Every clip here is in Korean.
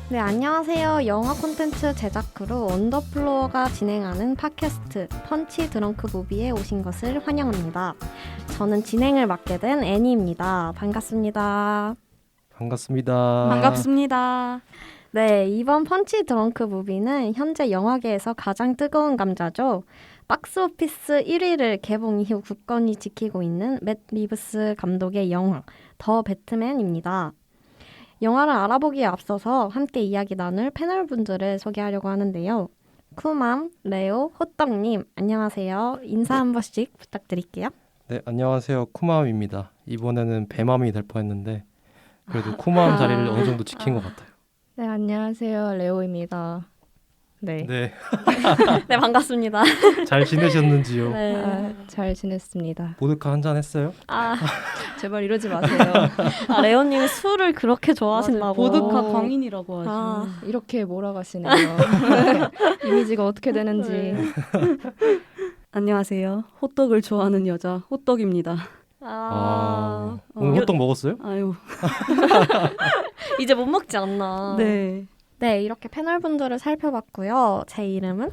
네, 안녕하세요. 영화 콘텐츠 제작 크루 언더플로어가 진행하는 팟캐스트 펀치 드렁크 무비에 오신 것을 환영합니다. 저는 진행을 맡게 된 애니입니다. 반갑습니다. 반갑습니다. 반갑습니다. 네, 이번 펀치 드렁크 무비는 현재 영화계에서 가장 뜨거운 감자죠. 박스오피스 1위를 개봉 이후 굳건히 지키고 있는 맷 리브스 감독의 영화 더 배트맨입니다. 영화를 알아보기에 앞서서 함께 이야기 나눌 패널분들을 소개하려고 하는데요. 쿠맘, 레오, 호떡님 안녕하세요. 인사 한 번씩 부탁드릴게요. 네, 안녕하세요. 쿠마음입니다. 이번에는 배맘이 될 뻔했는데 그래도 쿠마음 자리를 어느 정도 지킨 것 같아요. 네, 안녕하세요. 레오입니다. 네. 네, 네, 반갑습니다. 잘 지내셨는지요? 네. 잘 지냈습니다. 보드카 한잔 했어요? 제발 이러지 마세요. 레오님 술을 그렇게 좋아하신다고. 보드카 광인이라고 하죠. 이렇게 몰아가시네요. 이미지가 어떻게 되는지. 안녕하세요. 호떡을 좋아하는 여자 호떡입니다. 오늘 호떡 먹었어요? 아유, 이제 못 먹지 않나. 네. 네, 이렇게 패널분들을 살펴봤고요. 제 이름은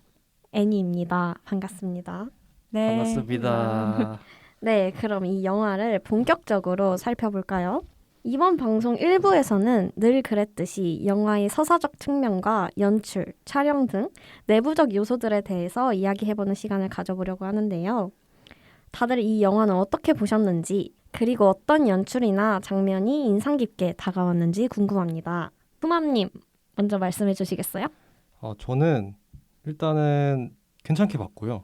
애니입니다. 반갑습니다. 네. 반갑습니다. 네, 그럼 이 영화를 본격적으로 살펴볼까요? 이번 방송 1부에서는 늘 그랬듯이 영화의 서사적 측면과 연출, 촬영 등 내부적 요소들에 대해서 이야기해보는 시간을 가져보려고 하는데요. 다들 이 영화는 어떻게 보셨는지, 그리고 어떤 연출이나 장면이 인상 깊게 다가왔는지 궁금합니다. 후맘님, 먼저 말씀해 주시겠어요? 저는 일단은 괜찮게 봤고요.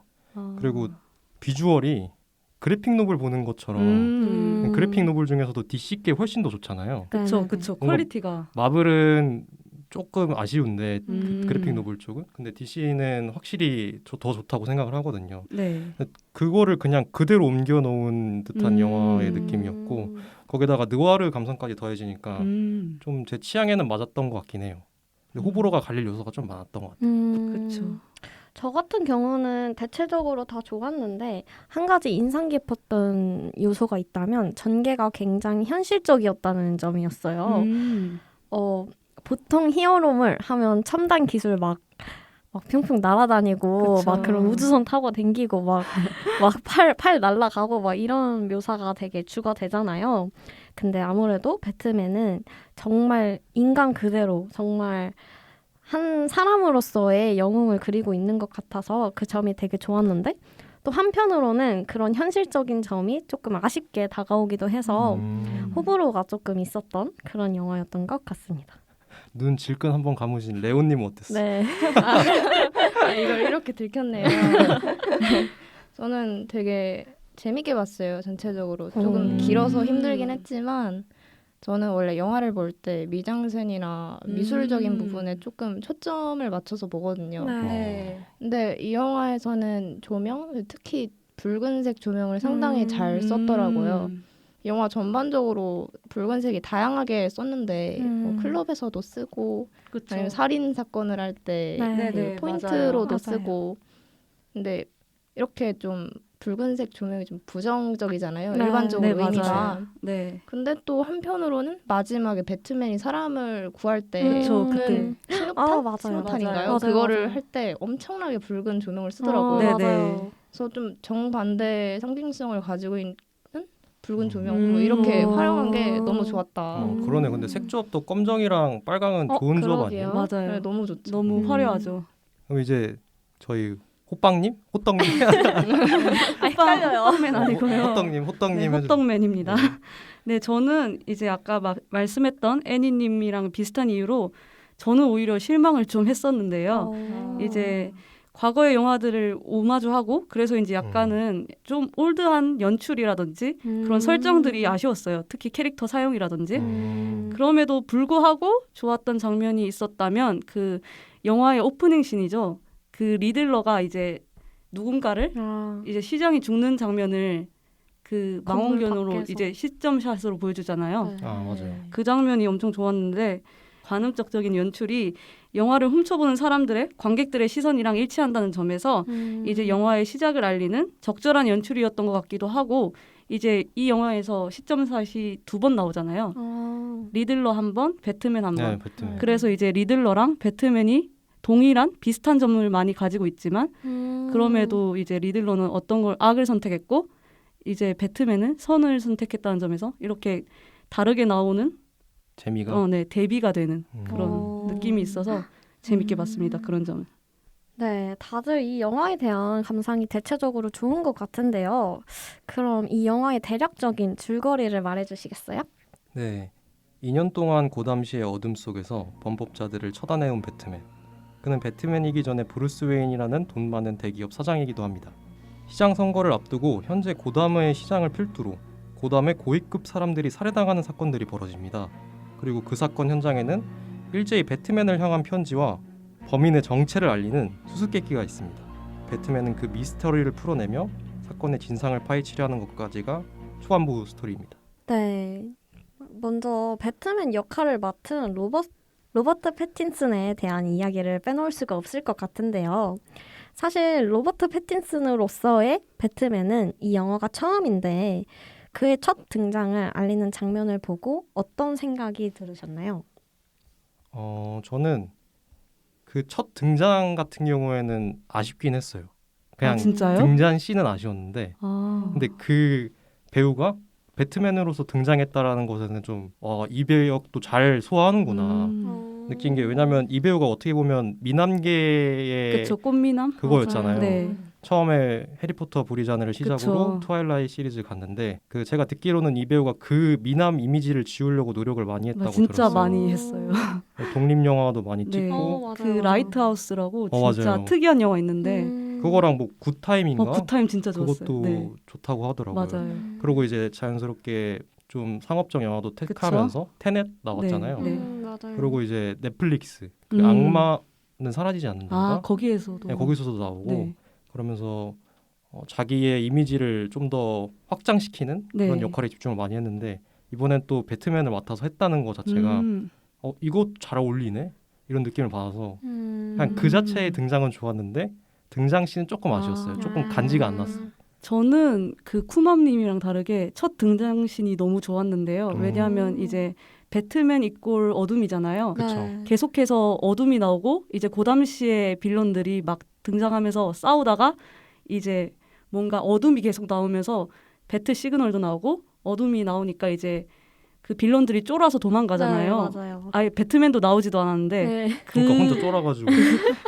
그리고 비주얼이 그래픽 노블 보는 것처럼 그래픽 노블 중에서도 DC께 훨씬 더 좋잖아요. 그쵸, 그쵸. 뭔가 퀄리티가. 마블은 조금 아쉬운데 음. 그래픽 노블 쪽은 근데 DC는 확실히 더 좋다고 생각을 하거든요. 네. 그거를 그냥 그대로 옮겨 놓은 듯한 영화의 느낌이었고 거기다가 느와르 감성까지 더해지니까 좀 제 취향에는 맞았던 것 같긴 해요. 근데 호불호가 갈릴 요소가 좀 많았던 것 같아요. 그쵸. 저 같은 경우는 대체적으로 다 좋았는데 한 가지 인상 깊었던 요소가 있다면 전개가 굉장히 현실적이었다는 점이었어요. 보통 히어로물 하면 첨단 기술 막 평평 날아다니고 그쵸. 막 그런 우주선 타고 댕기고 막 팔 날아가고 막 이런 묘사가 되게 주가 되잖아요. 근데 아무래도 배트맨은 정말 인간 그대로 정말 한 사람으로서의 영웅을 그리고 있는 것 같아서 그 점이 되게 좋았는데 또 한편으로는 그런 현실적인 점이 조금 아쉽게 다가오기도 해서 호불호가 조금 있었던 그런 영화였던 것 같습니다. 눈 질끈 한번 감으신 레오님은 어땠어요? 네. 이걸 이렇게 들켰네요. 저는 되게 재밌게 봤어요. 전체적으로. 조금 길어서 힘들긴 했지만 저는 원래 영화를 볼 때 미장센이나 미술적인 부분에 조금 초점을 맞춰서 보거든요. 네. 근데 이 영화에서는 조명, 특히 붉은색 조명을 상당히 잘 썼더라고요. 영화 전반적으로 붉은색이 다양하게 썼는데 뭐 클럽에서도 쓰고 그쵸. 아니면 살인 사건을 할 때 네네, 포인트로도 맞아요. 쓰고 근데 이렇게 좀 붉은색 조명이 좀 부정적이잖아요. 네, 일반적으로 네, 의미가. 맞아요. 네. 근데 또 한편으로는 마지막에 배트맨이 사람을 구할 때 그쵸, 그 그때. 신호탄? 맞아요. 신호탄인가요? 맞아요. 그거를 맞아요. 할 때 엄청나게 붉은 조명을 쓰더라고요. 네, 맞아요. 그래서 좀 정반대 상징성을 가지고 있는 붉은 조명 뭐 이렇게 활용한 게 너무 좋았다. 그러네. 근데 색 조합도 검정이랑 빨강은 좋은 조합 그러게요. 아니에요? 맞아요. 네, 너무 좋죠. 너무 화려하죠. 그럼 이제 저희 호빵님? 호떡님? 헷갈려요. 호떡맨 아니고요. 호떡님 네, 해주세요. 호떡맨입니다. 네, 저는 이제 아까 말씀했던 애니님이랑 비슷한 이유로 저는 오히려 실망을 좀 했었는데요. 이제 과거의 영화들을 오마주하고 그래서 이제 약간은 좀 올드한 연출이라든지 그런 설정들이 아쉬웠어요. 특히 캐릭터 사용이라든지. 그럼에도 불구하고 좋았던 장면이 있었다면 그 영화의 오프닝 씬이죠. 그 리들러가 이제 누군가를 이제 시장이 죽는 장면을 그 망원경으로 밖에서. 이제 시점샷으로 보여주잖아요. 맞아요. 그 장면이 엄청 좋았는데 관음적인 연출이 영화를 훔쳐보는 사람들의 관객들의 시선이랑 일치한다는 점에서 이제 영화의 시작을 알리는 적절한 연출이었던 것 같기도 하고 이제 이 영화에서 시점샷이 2번 나오잖아요. 리들러 한 번, 배트맨 한 번. 네, 배트맨. 그래서 이제 리들러랑 배트맨이 동일한 비슷한 점을 많이 가지고 있지만 그럼에도 이제 리들러는 어떤 걸 악을 선택했고 이제 배트맨은 선을 선택했다는 점에서 이렇게 다르게 나오는 재미가 네, 대비가 되는 그런 오. 느낌이 있어서 재밌게 봤습니다. 그런 점은. 네, 다들 이 영화에 대한 감상이 대체적으로 좋은 것 같은데요. 그럼 이 영화의 대략적인 줄거리를 말해주시겠어요? 네. 2년 동안 고담시의 어둠 속에서 범법자들을 처단해온 배트맨. 그는 배트맨이기 전에 브루스 웨인이라는 돈 많은 대기업 사장이기도 합니다. 시장 선거를 앞두고 현재 고담의 시장을 필두로 고담의 고위급 사람들이 살해당하는 사건들이 벌어집니다. 그리고 그 사건 현장에는 일제히 배트맨을 향한 편지와 범인의 정체를 알리는 수수께끼가 있습니다. 배트맨은 그 미스터리를 풀어내며 사건의 진상을 파헤치려는 것까지가 초반부 스토리입니다. 네, 먼저 배트맨 역할을 맡은 로버트 패틴슨에 대한 이야기를 빼놓을 수가 없을 것 같은데요. 사실 로버트 패틴슨으로서의 배트맨은 이 영화가 처음인데 그의 첫 등장을 알리는 장면을 보고 어떤 생각이 들으셨나요? 저는 그 첫 등장 같은 경우에는 아쉽긴 했어요. 그냥 진짜요? 등장 씬은 아쉬웠는데 근데 그 배우가 배트맨으로서 등장했다라는 것에는 좀 이 배역도 잘 소화하는구나 느낀 게 왜냐면 이 배우가 어떻게 보면 미남계의 그쵸, 꽃미남? 그거였잖아요. 네. 처음에 해리포터 브리자네를 시작으로 그쵸. 트와일라이트 시리즈 갔는데 그 제가 듣기로는 이 배우가 그 미남 이미지를 지우려고 노력을 많이 했다고 진짜 들었어요. 많이 했어요. 독립 영화도 많이 네. 찍고 맞아요. 그 라이트하우스라고 진짜 맞아요. 특이한 영화 있는데 그거랑 뭐 굿타임인가 굿타임 진짜 좋았어요. 그것도 네. 좋다고 하더라고요. 맞아요. 그리고 이제 자연스럽게 좀 상업적 영화도 택하면서 테넷 나왔잖아요. 네. 맞아요. 그리고 이제 넷플릭스 그 악마는 사라지지 않는다. 거기에서도. 네, 거기서도 나오고 네. 그러면서 자기의 이미지를 좀 더 확장시키는 그런 네. 역할에 집중을 많이 했는데 이번엔 또 배트맨을 맡아서 했다는 것 자체가 이거 잘 어울리네 이런 느낌을 받아서 그냥 그 자체의 등장은 좋았는데 등장 씬은 조금 아쉬웠어요. 조금 간지가 안 났어요. 저는 그 쿠맘님이랑 다르게 첫 등장신이 너무 좋았는데요. 왜냐하면 이제 배트맨 이꼴 어둠이잖아요. 그쵸. 계속해서 어둠이 나오고 이제 고담시의 빌런들이 막 등장하면서 싸우다가 이제 뭔가 어둠이 계속 나오면서 배트 시그널도 나오고 어둠이 나오니까 이제 그 빌런들이 쫄아서 도망가잖아요. 네, 맞아요. 아예 배트맨도 나오지도 않았는데 네. 그러니까 혼자 쫄아가지고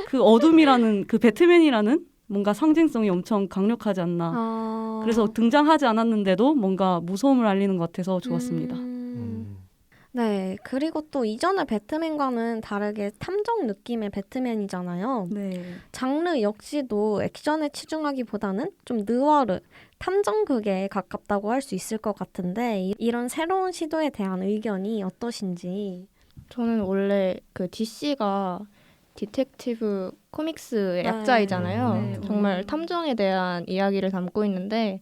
그 어둠이라는 그 배트맨이라는 뭔가 상징성이 엄청 강력하지 않나. 그래서 등장하지 않았는데도 뭔가 무서움을 알리는 것 같아서 좋았습니다. 네, 그리고 또 이전의 배트맨과는 다르게 탐정 느낌의 배트맨이잖아요. 네. 장르 역시도 액션에 치중하기보다는 좀 느와르, 탐정극에 가깝다고 할 수 있을 것 같은데 이런 새로운 시도에 대한 의견이 어떠신지. 저는 원래 그 DC가 디텍티브 코믹스의 네. 약자이잖아요. 네. 정말 탐정에 대한 이야기를 담고 있는데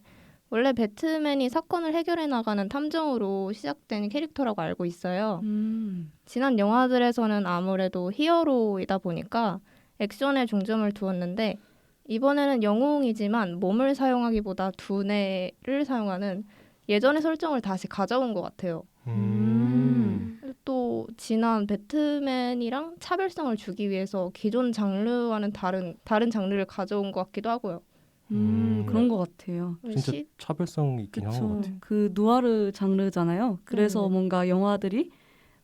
원래 배트맨이 사건을 해결해 나가는 탐정으로 시작된 캐릭터라고 알고 있어요. 지난 영화들에서는 아무래도 히어로이다 보니까 액션에 중점을 두었는데 이번에는 영웅이지만 몸을 사용하기보다 두뇌를 사용하는 예전의 설정을 다시 가져온 것 같아요. 또 지난 배트맨이랑 차별성을 주기 위해서 기존 장르와는 다른 장르를 가져온 것 같기도 하고요. 그런 것 같아요. 진짜 차별성이 있긴 한 것 같아요. 그 누아르 장르잖아요. 그래서 뭔가 영화들이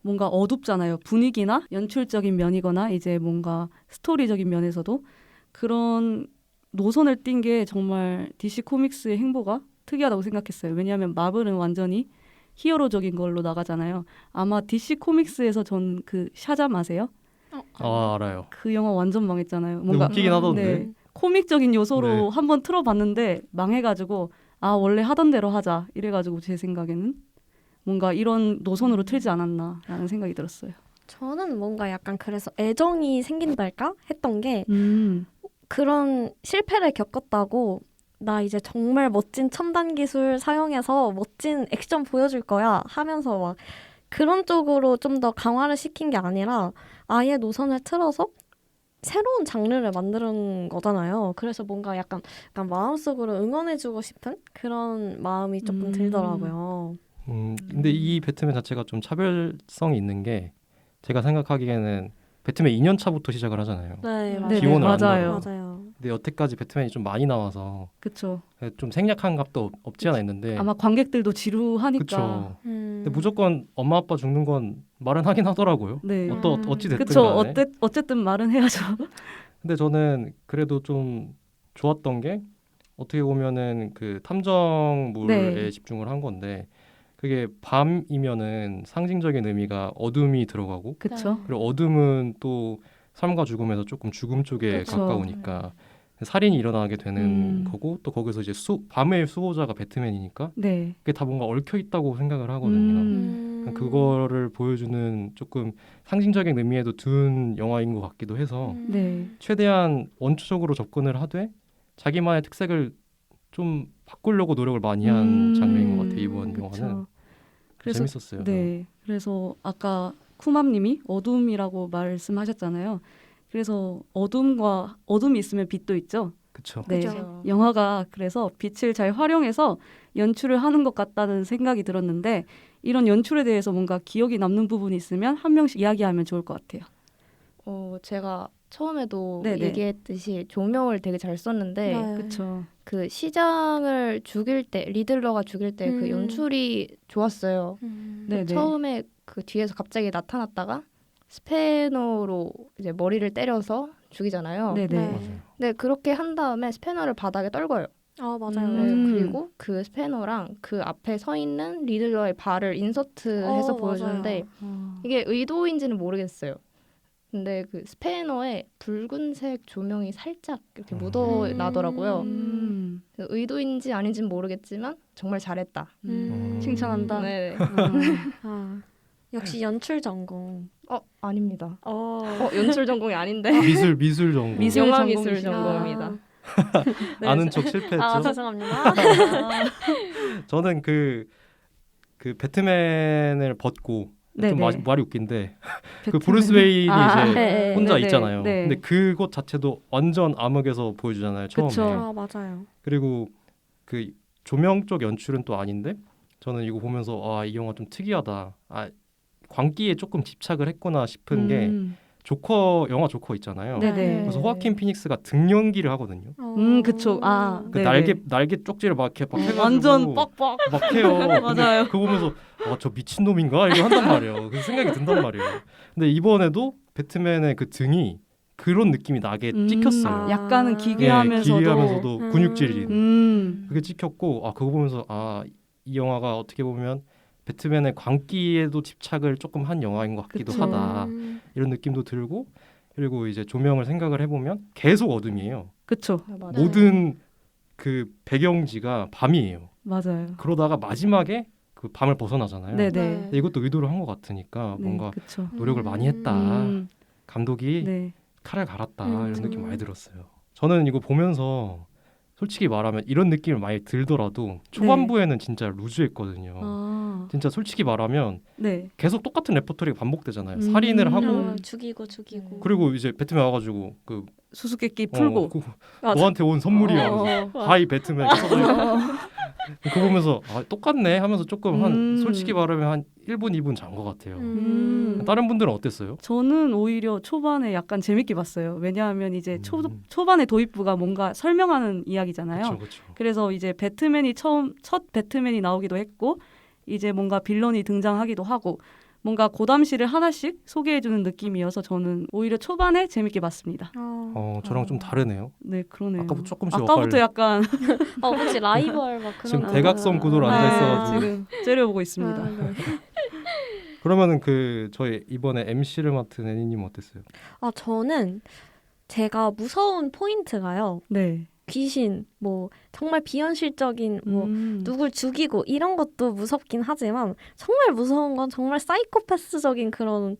뭔가 어둡잖아요. 분위기나 연출적인 면이거나 이제 뭔가 스토리적인 면에서도 그런 노선을 띈 게 정말 DC 코믹스의 행보가 특이하다고 생각했어요. 왜냐하면 마블은 완전히 히어로적인 걸로 나가잖아요. 아마 DC 코믹스에서 전 그 샤잠 아세요? 알아요. 그 영화 완전 망했잖아요. 근데 웃기긴 하던데. 네, 코믹적인 요소로 네. 한번 틀어봤는데 망해가지고 원래 하던 대로 하자 이래가지고 제 생각에는 뭔가 이런 노선으로 틀지 않았나라는 생각이 들었어요. 저는 뭔가 약간 그래서 애정이 생긴달까 했던 게 그런 실패를 겪었다고 나 이제 정말 멋진 첨단 기술 사용해서 멋진 액션 보여줄 거야 하면서 막 그런 쪽으로 좀 더 강화를 시킨 게 아니라 아예 노선을 틀어서 새로운 장르를 만드는 거잖아요. 그래서 뭔가 약간 마음속으로 응원해주고 싶은 그런 마음이 조금 들더라고요. 근데 이 배트맨 자체가 좀 차별성이 있는 게 제가 생각하기에는 배트맨 2년 차부터 시작을 하잖아요. 네, 네, 기원을 안 맞아요. 맞아요. 근데 여태까지 배트맨이 좀 많이 나와서 그쵸. 좀 생략한 값도 없지 않아 있는데. 아마 관객들도 지루하니까. 그쵸. 근데 무조건 엄마 아빠 죽는 건 말은 하긴 하더라고요. 네. 어찌 됐든 그쵸. 간에. 어쨌든 말은 해야죠. 근데 저는 그래도 좀 좋았던 게 어떻게 보면은 그 탐정물에 네. 집중을 한 건데 그게 밤이면은 상징적인 의미가 어둠이 들어가고 그쵸. 그리고 어둠은 또 삶과 죽음에서 조금 죽음 쪽에 그쵸. 가까우니까 살인이 일어나게 되는 음. 거고 또 거기서 이제 밤의 수호자가 배트맨이니까 네. 그게 다 뭔가 얽혀 있다고 생각을 하거든요. 그거를 보여주는 조금 상징적인 의미에도 둔 영화인 것 같기도 해서 네. 최대한 원초적으로 접근을 하되 자기만의 특색을 좀 바꾸려고 노력을 많이 한 장르인 것 같아요. 이번 영화는. 그쵸. 그래서 재밌었어요. 네. 그래서 아까 쿠맘님이 어둠이라고 말씀하셨잖아요. 그래서 어둠이 있으면 빛도 있죠. 그렇죠. 네. 그죠. 영화가 그래서 빛을 잘 활용해서 연출을 하는 것 같다는 생각이 들었는데 이런 연출에 대해서 뭔가 기억이 남는 부분이 있으면 한 명씩 이야기하면 좋을 것 같아요. 제가 처음에도 네네. 얘기했듯이 조명을 되게 잘 썼는데 네. 그렇죠. 그 시장을 죽일 때 리들러가 죽일 때 그 연출이 좋았어요. 네네. 처음에 그 뒤에서 갑자기 나타났다가 스패너로 이제 머리를 때려서 죽이잖아요. 네네. 네. 맞아요. 근데 그렇게 한 다음에 스패너를 바닥에 떨궈요. 아 맞아요. 네, 음. 그리고 그 스패너랑 그 앞에 서 있는 리들러의 발을 인서트해서 보여주는데 이게 의도인지는 모르겠어요. 근데 그 스패너에 붉은색 조명이 살짝 이렇게 묻어 나더라고요. 의도인지 아닌지는 모르겠지만 정말 잘했다. 칭찬한다. 네. 역시 연출 전공. 아닙니다. 어. 연출 전공이 아닌데 미술 전공. 영화 전공이시구나. 미술 전공입니다. 네, 아는 척 실패했죠. 아 죄송합니다. 저는 그 배트맨을 벗고 좀 네네. 말이 웃긴데 그 배트맨. 브루스 웨인이 이제 네, 혼자 네네. 있잖아요. 네. 근데 그것 자체도 완전 암흑에서 보여주잖아요. 처음에. 그쵸. 아 맞아요. 그리고 그 조명 쪽 연출은 또 아닌데 저는 이거 보면서 이 영화 좀 특이하다. 광기에 조금 집착을 했구나 싶은 게 영화 조커 있잖아요. 네네. 그래서 호아킨 피닉스가 등 연기를 하거든요. 그쵸. 그 네네. 날개 쪽지를 막 해가지고 완전 뻑뻑. 막 해요. 맞아요. 그거 보면서 저 미친 놈인가 이거 한단 말이에요. 그 생각이 든단 말이에요. 근데 이번에도 배트맨의 그 등이 그런 느낌이 나게 찍혔어요. 약간은 예, 기괴하면서도. 기괴하면서도 근육질이 그게 음. 찍혔고 그거 보면서 이 영화가 어떻게 보면 배트맨의 광기에도 집착을 조금 한 영화인 것 같기도 그쵸. 하다. 이런 느낌도 들고 그리고 이제 조명을 생각을 해보면 계속 어둠이에요. 그쵸. 맞아요. 모든 그 배경지가 밤이에요. 맞아요. 그러다가 마지막에 그 밤을 벗어나잖아요. 네네. 근데 이것도 의도를 한 것 같으니까 뭔가 그쵸. 노력을 많이 했다. 감독이 네. 칼을 갈았다. 이런 느낌 많이 들었어요. 저는 이거 보면서 솔직히 말하면 이런 느낌을 많이 들더라도 초반부에는 진짜 루즈했거든요. 진짜 솔직히 말하면 네. 계속 똑같은 레퍼토리가 반복되잖아요. 살인을 하고 죽이고 그리고 이제 배트맨 와가지고 그 수수께끼 풀고. 너한테 온 선물이야. 하이 배트맨. 그거 보면서 똑같네 하면서 조금 한 솔직히 말하면 한 1분 2분 잔 것 같아요. 다른 분들은 어땠어요? 저는 오히려 초반에 약간 재밌게 봤어요. 왜냐하면 이제 초반에 도입부가 뭔가 설명하는 이야기잖아요. 그쵸. 그래서 이제 배트맨이 첫 배트맨이 나오기도 했고 이제 뭔가 빌런이 등장하기도 하고 뭔가 고담시를 하나씩 소개해주는 느낌이어서 저는 오히려 초반에 재밌게 봤습니다. 저랑 좀 다르네요. 네, 그러네요. 아까부터 약간 혹시 라이벌 막 그런 지금 대각선 구도로 앉아있어가지고 지금 째려보고 있습니다. 네. 그러면은 저희 이번에 MC를 맡은 애니님 어땠어요? 저는 제가 무서운 포인트가요. 네. 귀신, 정말 비현실적인 누굴 죽이고 이런 것도 무섭긴 하지만 정말 무서운 건 정말 사이코패스적인 그런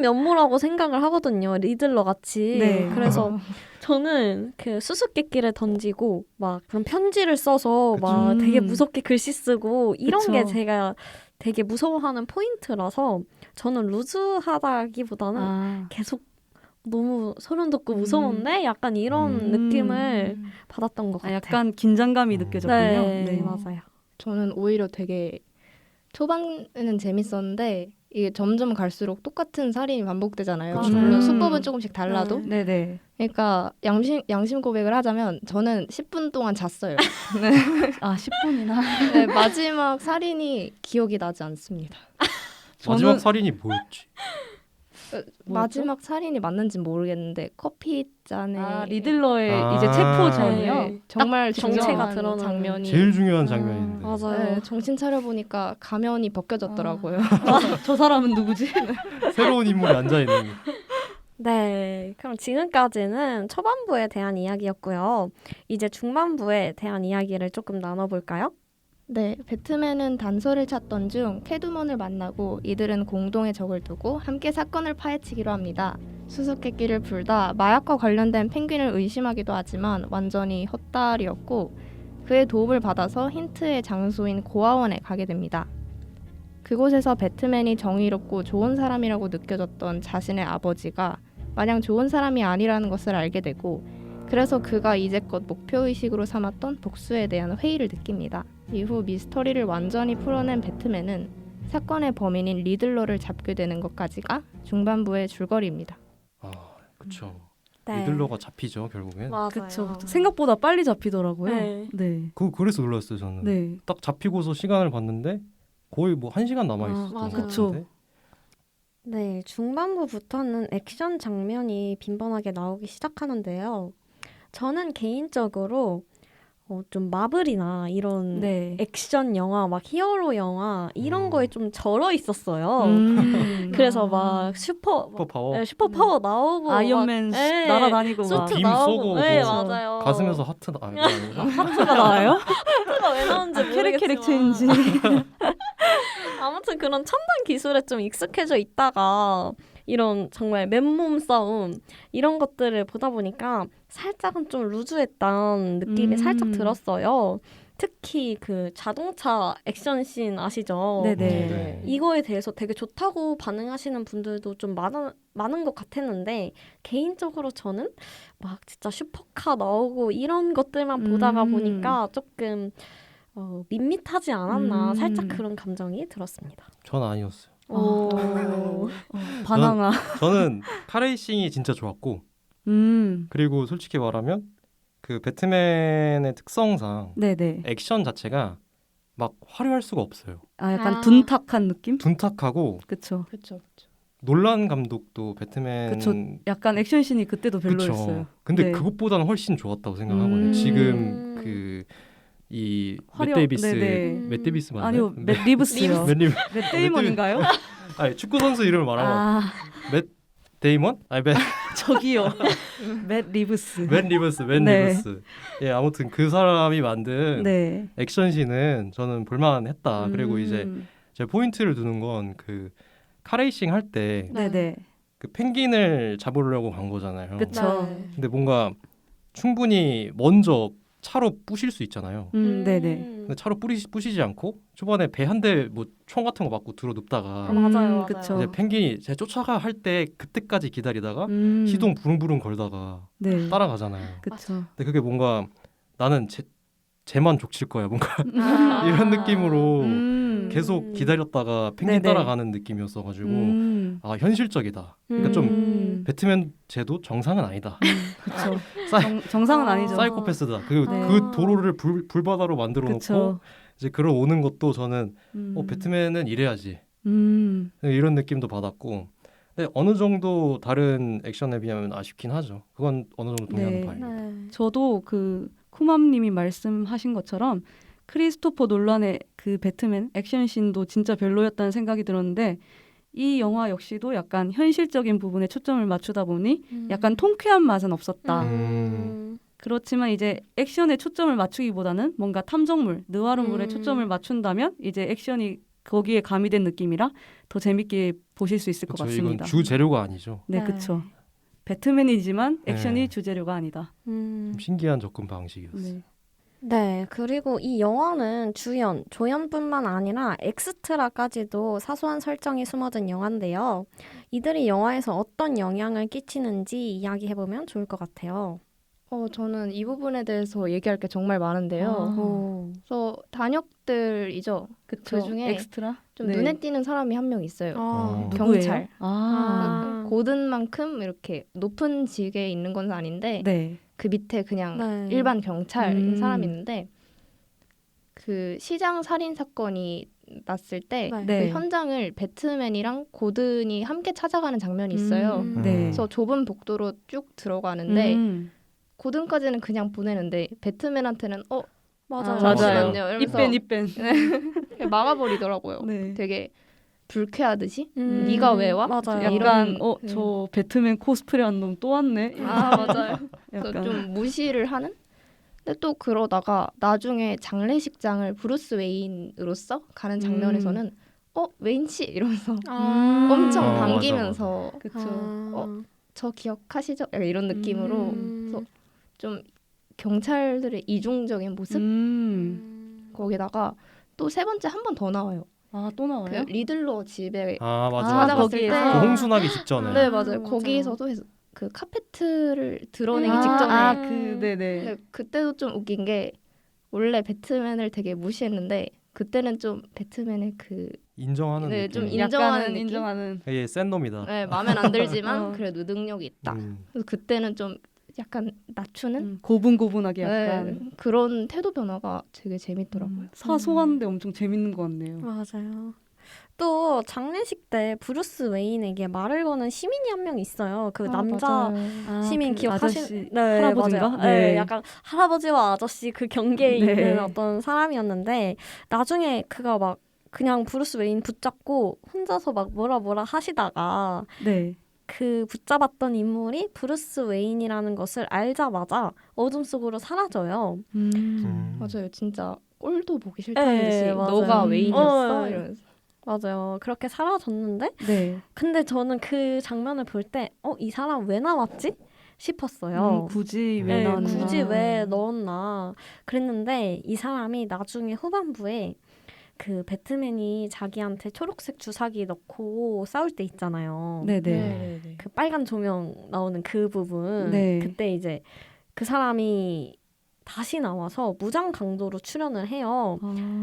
면모라고 생각을 하거든요. 리들러 같이. 네. 그래서 저는 그 수수께끼를 던지고 막 그런 편지를 써서 막 되게 무섭게 글씨 쓰고 이런 그쵸. 게 제가 되게 무서워하는 포인트라서 저는 루즈하다기보다는 계속 너무 소름 돋고 무서운데 약간 이런 느낌을 받았던 것 같아요. 약간 긴장감이 느껴졌군요. 네, 맞아요. 저는 오히려 되게 초반에는 재밌었는데 이게 점점 갈수록 똑같은 살인이 반복되잖아요. 맞아요. 물론 수법은 조금씩 달라도. 네. 네네. 그러니까 양심 고백을 하자면 저는 10분 동안 잤어요. 아 10분이나. 네, 마지막 살인이 기억이 나지 않습니다. 마지막 살인이 뭐였지? 마지막 살인이 맞는지 모르겠는데 커피 잔에 리들러의 아. 이제 체포전이요. 네. 정말 정체가 중요한 드러나는 장면이 제일 중요한 장면인데. 맞아요. 네, 정신 차려 보니까 가면이 벗겨졌더라고요. 저 사람은 누구지? 새로운 인물이 앉아 있는. 네, 그럼 지금까지는 초반부에 대한 이야기였고요. 이제 중반부에 대한 이야기를 조금 나눠볼까요? 네, 배트맨은 단서를 찾던 중 캐트우먼을 만나고 이들은 공동의 적을 두고 함께 사건을 파헤치기로 합니다. 수수께끼를 풀다 마약과 관련된 펭귄을 의심하기도 하지만 완전히 헛다리였고 그의 도움을 받아서 힌트의 장소인 고아원에 가게 됩니다. 그곳에서 배트맨이 정의롭고 좋은 사람이라고 느껴졌던 자신의 아버지가 마냥 좋은 사람이 아니라는 것을 알게 되고 그래서 그가 이제껏 목표의식으로 삼았던 복수에 대한 회의를 느낍니다. 이후 미스터리를 완전히 풀어낸 배트맨은 사건의 범인인 리들러를 잡게 되는 것까지가 중반부의 줄거리입니다. 아, 그렇죠. 네. 리들러가 잡히죠 결국엔. 맞아요. 그쵸. 생각보다 빨리 잡히더라고요. 네. 네. 그래서 놀랐어요 저는. 네. 딱 잡히고서 시간을 봤는데 거의 뭐 1시간 남아 있었던 맞아요. 것 그쵸. 같은데. 네, 중반부부터는 액션 장면이 빈번하게 나오기 시작하는데요. 저는 개인적으로 좀 마블이나 이런 네. 액션 영화, 막 히어로 영화 이런 음. 거에 좀 절어 있었어요. 그래서 막 슈퍼파워. 슈퍼 파워 나오고 아이언맨 막, 네, 날아다니고 막. 수트 빔 나오고, 쏘고 네 뭐 맞아요. 가슴에서 하트 나. 아닌가? 하트가 나와요? 하트가 왜 나오는지 모르겠지만 캐릭 체인지. 아무튼 그런 첨단 기술에 좀 익숙해져 있다가 이런 정말 맨몸 싸움 이런 것들을 보다 보니까 살짝은 좀 루즈했다는 느낌이 살짝 들었어요. 특히 그 자동차 액션씬 아시죠? 네네. 네. 이거에 대해서 되게 좋다고 반응하시는 분들도 좀 많은 것 같았는데 개인적으로 저는 막 진짜 슈퍼카 나오고 이런 것들만 보다가 보니까 조금 밋밋하지 않았나 살짝 그런 감정이 들었습니다. 전 아니었어요. 바나나. 저는 카레이싱이 진짜 좋았고 그리고 솔직히 말하면 그 배트맨의 특성상 네네. 액션 자체가 막 화려할 수가 없어요. 약간 둔탁한 느낌? 둔탁하고 그쵸. 그렇죠. 놀란 감독도 배트맨 그쵸. 약간 액션씬이 그때도 별로였어요. 그쵸. 근데 네. 그것보다는 훨씬 좋았다고 생각하거든요. 지금 이 화려- 맷데이비스 네네. 맷데이비스 맞나요? 아니요, 맷 리브스요. 맷 맷 데이먼인가요? 아니 축구 선수 이름을 말하면 맷 데이먼? 아니 저기요. 맷 리브스. 맷 리브스, 맷 네. 리브스. 예, 아무튼 그 사람이 만든 네. 액션씬은 저는 볼만했다. 그리고 이제 제 포인트를 두는 건 그 카레이싱 할 때 그 네네. 펭귄을 잡으려고 간 거잖아요. 그쵸. 근데 뭔가 충분히 먼저 차로 부실 수 있잖아요. 네네. 근데 차로 부시지 않고 초반에 배 한 대 뭐 총 같은 거 맞고 들어 눕다가 맞아요. 그쵸. 이제 펭귄이 제 쫓아가 할 때 그때까지 기다리다가 시동 부릉부릉 걸다가 네. 따라가잖아요. 그쵸. 근데 그게 뭔가 나는 쟤만 족칠 거야 뭔가 아. 이런 느낌으로 계속 음. 기다렸다가 펭귄 네네. 따라가는 느낌이었어가지고 아 현실적이다. 그러니까 좀 좀 배트맨 쟤도 정상은 아니다. 그쵸. 사이- 정상은 아니죠. 사이코패스다. 그 도로를 불바다로 만들어 놓고 그쵸. 이제 걸어오는 것도 저는 배트맨은 이래야지 이런 느낌도 받았고 근데 어느 정도 다른 액션에 비하면 아쉽긴 하죠. 그건 어느 정도 동의하는 네. 바입니다. 저도 그 쿠맘님이 말씀하신 것처럼 크리스토퍼 놀란의 그 배트맨 액션씬도 진짜 별로였다는 생각이 들었는데 이 영화 역시도 약간 현실적인 부분에 초점을 맞추다 보니 약간 통쾌한 맛은 없었다. 그렇지만 이제 액션에 초점을 맞추기보다는 뭔가 탐정물, 느와르물에 초점을 맞춘다면 이제 액션이 거기에 가미된 느낌이라 더 재밌게 보실 수 있을 것 그쵸, 같습니다. 이건 주 재료가 아니죠. 네, 네. 그렇죠. 배트맨이지만 액션이 네. 주재료가 아니다. 좀 신기한 접근 방식이었어요. 네. 네, 그리고 이 영화는 주연, 조연뿐만 아니라 엑스트라까지도 사소한 설정이 숨어든 영화인데요. 이들이 영화에서 어떤 영향을 끼치는지 이야기해보면 좋을 것 같아요. 저는 이 부분에 대해서 얘기할 게 정말 많은데요. 오. 그래서 단역들이죠. 그쵸. 중에 엑스트라? 좀 네. 눈에 띄는 사람이 한 명 있어요. 누구예요? 경찰. 아. 고든만큼 이렇게 높은 직에 있는 건 아닌데 네. 그 밑에 그냥 네. 일반 경찰인 음. 사람이 있는데 그 시장 살인 사건이 났을 때 그 네. 네. 현장을 배트맨이랑 고든이 함께 찾아가는 장면이 있어요. 네. 그래서 좁은 복도로 쭉 들어가는데 고든까지는 그냥 보내는데 배트맨한테는 맞아요. 잠시만요. 이러면서 입뺀. 막아버리더라고요. 네. 되게 불쾌하듯이 음. 네가 왜 와? 맞아요. 약간 이런- 저 배트맨 코스프레한 놈 또 왔네. 맞아요. 그래서 약간 좀 무시를 하는? 근데 또 그러다가 나중에 장례식장을 브루스 웨인으로서 가는 장면에서는 웨인 씨 이러면서 엄청 맞아, 반기면서 그쵸. 저 기억하시죠? 약간 이런 느낌으로 그래서 좀 경찰들의 이중적인 모습 거기다가 또 세 번째 한 번 더 나와요. 또 나와요? 그 리들러 집에 맞아. 찾아갔을 거기에서? 때 그 홍수나기 직전에. 네 맞아요. 맞아요. 거기서도 그 카페트를 드러내기 아, 직전에 네네. 근데 그때도 좀 웃긴 게 원래 배트맨을 되게 무시했는데 그때는 좀 배트맨의 그 인정하는 네, 느낌. 좀 인정하는 느낌? 인정하는. 센 놈이다. 네, 마음엔 안 들지만 어. 그래도 능력이 있다. 음. 그래서 그때는 좀 약간 낮추는 고분고분하게 약간 네, 그런 태도 변화가 되게 재밌더라고요. 사소한데 엄청 재밌는 것 같네요. 맞아요. 또 장례식 때 브루스 웨인에게 말을 거는 시민이 한 명 있어요. 그 남자 시민 그 기억하시? 아저씨, 네, 할아버지인가? 맞아요. 네. 네, 약간 할아버지와 아저씨 그 경계에 네. 있는 어떤 사람이었는데 나중에 그가 막 그냥 브루스 웨인 붙잡고 혼자서 막 뭐라 하시다가 네. 그 붙잡았던 인물이 브루스 웨인이라는 것을 알자마자 어둠 속으로 사라져요. 맞아요. 진짜 꼴도 보기 싫다는 네, 듯이 맞아요. 너가 웨인이었어? 어, 이러면서 맞아요. 그렇게 사라졌는데 네. 근데 저는 그 장면을 볼 때 이 사람 왜 나왔지? 싶었어요. 굳이 왜 네, 나왔나? 굳이 왜 넣었나 그랬는데 이 사람이 나중에 후반부에 그 배트맨이 자기한테 초록색 주사기 넣고 싸울 때 있잖아요. 네네. 그 빨간 조명 나오는 그 부분. 네. 그때 이제 그 사람이 다시 나와서 무장 강도로 출연을 해요.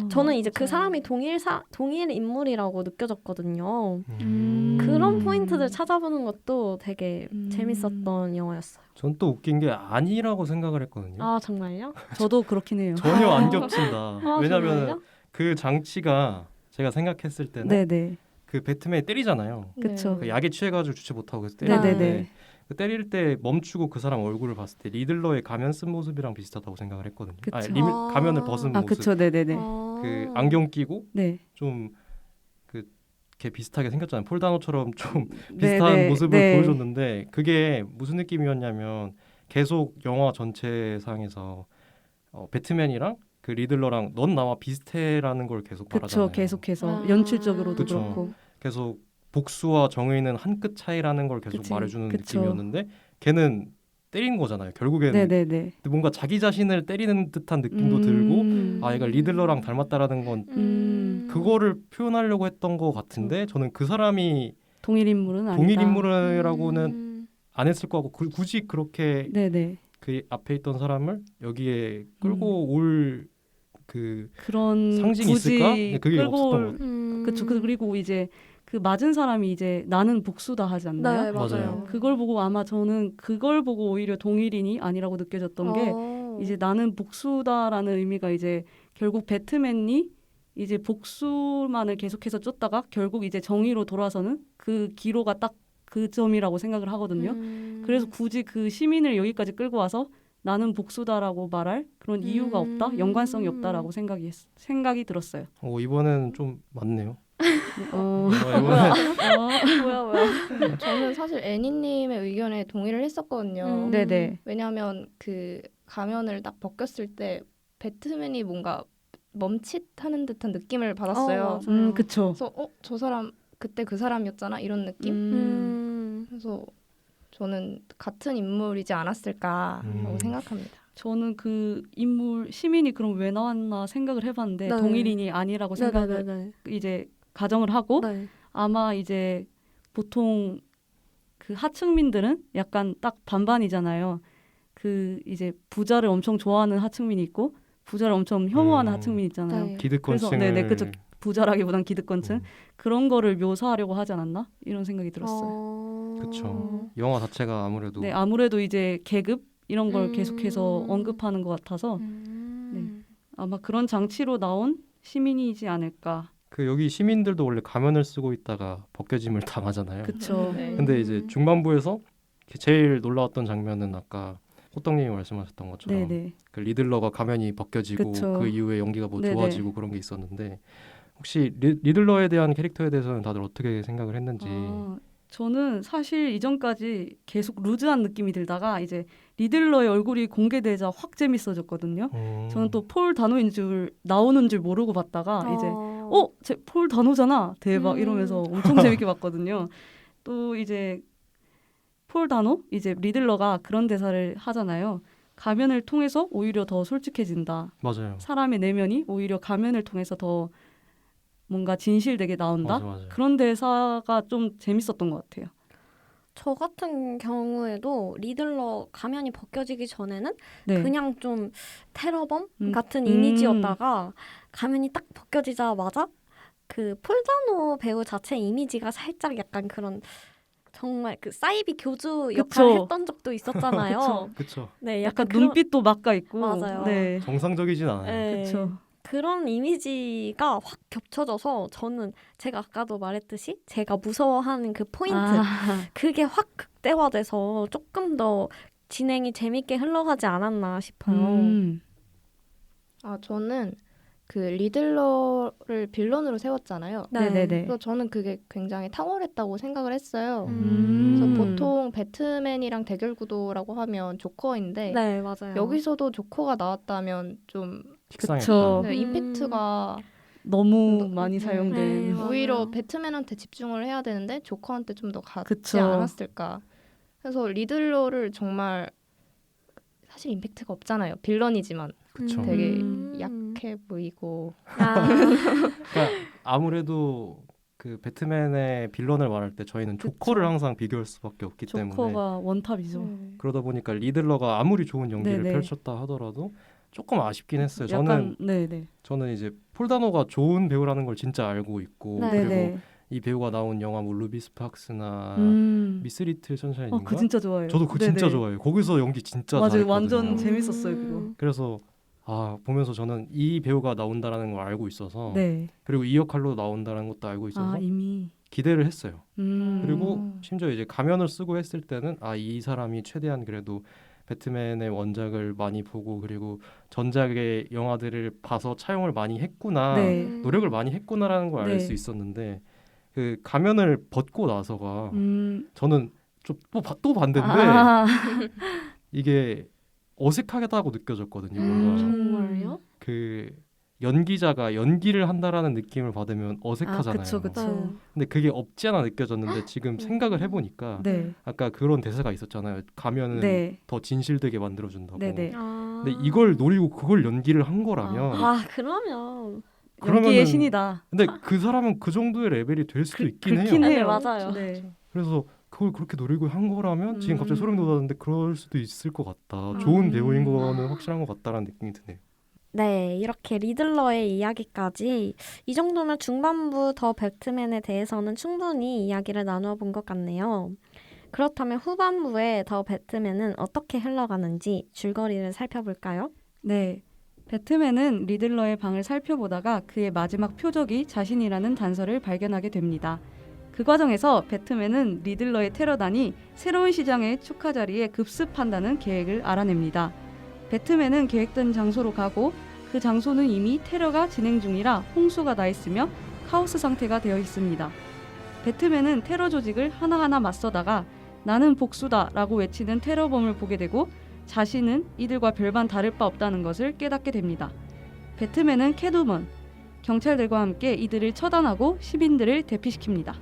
저는 이제 그 사람이 동일 인물이라고 느껴졌거든요. 그런 포인트들 찾아보는 것도 되게 재밌었던 영화였어요. 전 또 웃긴 게 아니라고 생각을 했거든요. 아 정말요? 저도 그렇긴 해요. 전혀 안 겹친다. 왜냐면 정말요? 그 장치가 제가 생각했을 때는 네네. 그 배트맨이 때리잖아요. 그쵸. 그 약에 취해가지고 주체 못하고 그래서 때리는데 네네네. 그 때릴 때 멈추고 그 사람 얼굴을 봤을 때 리들러의 가면 쓴 모습이랑 비슷하다고 생각을 했거든요. 그쵸. 가면을 벗은 모습. 그쵸. 네네네. 그 안경 끼고 네. 좀 걔 비슷하게 생겼잖아요. 폴다노처럼 좀 네, 비슷한 네, 모습을 네. 보여줬는데 그게 무슨 느낌이었냐면 계속 영화 전체상에서 배트맨이랑 그 리들러랑 넌 나와 비슷해라는 걸 계속 말하잖아요. 그쵸. 계속해서 아. 연출적으로도 그쵸. 그렇고. 계속 복수와 정의는 한 끗 차이라는 걸 계속 그치. 말해주는 그쵸. 느낌이었는데 걔는 때린 거잖아요. 결국에는 네네네. 뭔가 자기 자신을 때리는 듯한 느낌도 들고 얘가 리들러랑 닮았다라는 건 그거를 표현하려고 했던 것 같은데 저는 그 사람이 동일 인물은 아니다. 동일 인물이라고는 안 했을 거 같고 굳이 그렇게 네네. 그 앞에 있던 사람을 여기에 끌고 올 그 그런 상징이 굳이 있을까? 근데 그게 끌고 없었던 올- 것 같아요. 그쵸. 그리고 이제 그 맞은 사람이 이제 나는 복수다 하지 않나요? 네, 맞아요. 맞아요. 그걸 보고 아마 저는 그걸 보고 오히려 동일인이 아니라고 느껴졌던 게 이제 나는 복수다라는 의미가 이제 결국 배트맨이 이제 복수만을 계속해서 쫓다가 결국 이제 정의로 돌아서는 그 기로가 딱 그 점이라고 생각을 하거든요. 그래서 굳이 그 시민을 여기까지 끌고 와서 나는 복수다라고 말할 그런 이유가 없다, 연관성이 없다라고 생각이 들었어요. 이번에는 좀 맞네요. 뭐야 뭐야. 저는 사실 애니님의 의견에 동의를 했었거든요. 네네. 왜냐하면 그 가면을 딱 벗겼을 때 배트맨이 뭔가 멈칫하는 듯한 느낌을 받았어요. 그쵸. 그래서 저 사람 그때 그 사람이었잖아 이런 느낌. 그래서 저는 같은 인물이지 않았을까라고 생각합니다. 저는 그 인물 시민이 그럼 왜 나왔나 생각을 해봤는데 네. 동일인이 아니라고 생각을 네네네. 이제 가정을 하고 네. 아마 이제 보통 그 하층민들은 약간 딱 반반이잖아요. 그 이제 부자를 엄청 좋아하는 하층민이 있고 부자를 엄청 혐오하는 하층민 있잖아요. 네. 기득권층을 네네 그쵸. 부자라기보단 기득권층 그런 거를 묘사하려고 하지 않았나 이런 생각이 들었어요. 그쵸. 영화 자체가 아무래도 네 아무래도 이제 계급 이런 걸 음. 계속해서 언급하는 것 같아서 아마 그런 장치로 나온 시민이지 않을까. 그 여기 시민들도 원래 가면을 쓰고 있다가 벗겨짐을 당하잖아요. 그쵸. 네. 근데 이제 중반부에서 제일 놀라웠던 장면은 아까 호떡님이 말씀하셨던 것처럼 네네. 그 리들러가 가면이 벗겨지고 그쵸. 그 이후에 연기가 뭐 네네. 좋아지고 그런 게 있었는데 혹시 리들러에 대한 캐릭터에 대해서는 다들 어떻게 생각을 했는지. 저는 사실 이전까지 계속 루즈한 느낌이 들다가 이제 리들러의 얼굴이 공개되자 확 재밌어졌거든요. 저는 또 폴 다노인 줄 나오는 줄 모르고 봤다가 이제 쟤 폴 다노잖아 대박 이러면서 엄청 재밌게 봤거든요. 또 이제 폴 다노 이제 리들러가 그런 대사를 하잖아요. 가면을 통해서 오히려 더 솔직해진다. 맞아요. 사람의 내면이 오히려 가면을 통해서 더 뭔가 진실되게 나온다. 맞아. 그런 대사가 좀 재밌었던 것 같아요. 저 같은 경우에도 리들러 가면이 벗겨지기 전에는 네. 그냥 좀 테러범 음. 같은 이미지였다가 가면이 딱 벗겨지자마자 그 폴다노 배우 자체 이미지가 살짝 약간 그런 정말 그 사이비 교주 그쵸. 역할을 했던 적도 있었잖아요. 그쵸. 네, 약간 그런- 눈빛도 막가 있고. 맞아요. 네. 정상적이진 않아요. 네. 그렇죠. 그런 이미지가 확 겹쳐져서 저는 제가 아까도 말했듯이 제가 무서워하는 그 포인트 그게 확 극대화돼서 조금 더 진행이 재밌게 흘러가지 않았나 싶어요. 저는 그 리들러를 빌런으로 세웠잖아요. 네네네. 그래서 저는 그게 굉장히 탁월했다고 생각을 했어요. 음. 그래서 보통 배트맨이랑 대결 구도라고 하면 조커인데 네, 맞아요. 여기서도 조커가 나왔다면 좀 식상했다. 그쵸. 네, 임팩트가 너무 네. 많이 사용된. 네, 맞아요. 오히려 배트맨한테 집중을 해야 되는데 조커한테 좀 더 가지 그쵸. 않았을까. 그래서 리들러를 정말 사실 임팩트가 없잖아요. 빌런이지만 그쵸. 되게 음. 약해 보이고. 그러니까 아무래도 그 배트맨의 빌런을 말할 때 저희는 조커를 그쵸. 항상 비교할 수밖에 없기 때문에 조커가 원탑이죠. 그러다 보니까 리들러가 아무리 좋은 연기를 네네. 펼쳤다 하더라도 조금 아쉽긴 했어요. 약간 네네. 저는 이제 폴다노가 좋은 배우라는 걸 진짜 알고 있고 네. 그리고 네네. 이 배우가 나온 영화 뭐 루비 스팍스나 미스 리틀 선샤인인가? 그 진짜 좋아해요. 저도 그거 진짜 좋아해요. 거기서 연기 진짜 맞아요. 잘했거든요. 완전 재밌었어요 그거. 그래서 보면서 저는 이 배우가 나온다라는 걸 알고 있어서 네. 그리고 이 역할로 나온다는 것도 알고 있어서 이미. 기대를 했어요. 그리고 음. 심지어 이제 가면을 쓰고 했을 때는 이 사람이 최대한 그래도 배트맨의 원작을 많이 보고 그리고 전작의 영화들을 봐서 차용을 많이 했구나 네. 노력을 많이 했구나라는 걸 알 네. 수 있었는데 그 가면을 벗고 나서가 저는 좀 또 반대인데 이게 어색하다고 느껴졌거든요. 뭔가 정말요? 그 연기자가 연기를 한다라는 느낌을 받으면 어색하잖아요. 그쵸, 그쵸. 근데 그게 없지 않아 느껴졌는데 지금 생각을 해보니까 네. 아까 그런 대사가 있었잖아요. 가면은 네. 더 진실되게 만들어준다고. 네네. 근데 이걸 노리고 그걸 연기를 한 거라면 그러면 연기의 신이다. 근데 그 사람은 그 정도의 레벨이 될 수도 있긴 해요. 그렇긴 네, 해요. 맞아요. 네. 그래서 그걸 그렇게 노리고 한 거라면 지금 갑자기 소름 돋았는데 그럴 수도 있을 것 같다. 좋은 배우인 거는 확실한 것 같다라는 느낌이 드네요. 네, 이렇게 리들러의 이야기까지 이 정도면 중반부 더 배트맨에 대해서는 충분히 이야기를 나누어 본 것 같네요. 그렇다면 후반부에 더 배트맨은 어떻게 흘러가는지 줄거리를 살펴볼까요? 네. 배트맨은 리들러의 방을 살펴보다가 그의 마지막 표적이 자신이라는 단서를 발견하게 됩니다. 그 과정에서 배트맨은 리들러의 테러단이 새로운 시장의 축하 자리에 급습한다는 계획을 알아냅니다. 배트맨은 계획된 장소로 가고 그 장소는 이미 테러가 진행 중이라 홍수가 나 있으며 카오스 상태가 되어 있습니다. 배트맨은 테러 조직을 하나하나 맞서다가 나는 복수다 라고 외치는 테러범을 보게 되고 자신은 이들과 별반 다를 바 없다는 것을 깨닫게 됩니다. 배트맨은 캣우먼, 경찰들과 함께 이들을 처단하고 시민들을 대피시킵니다.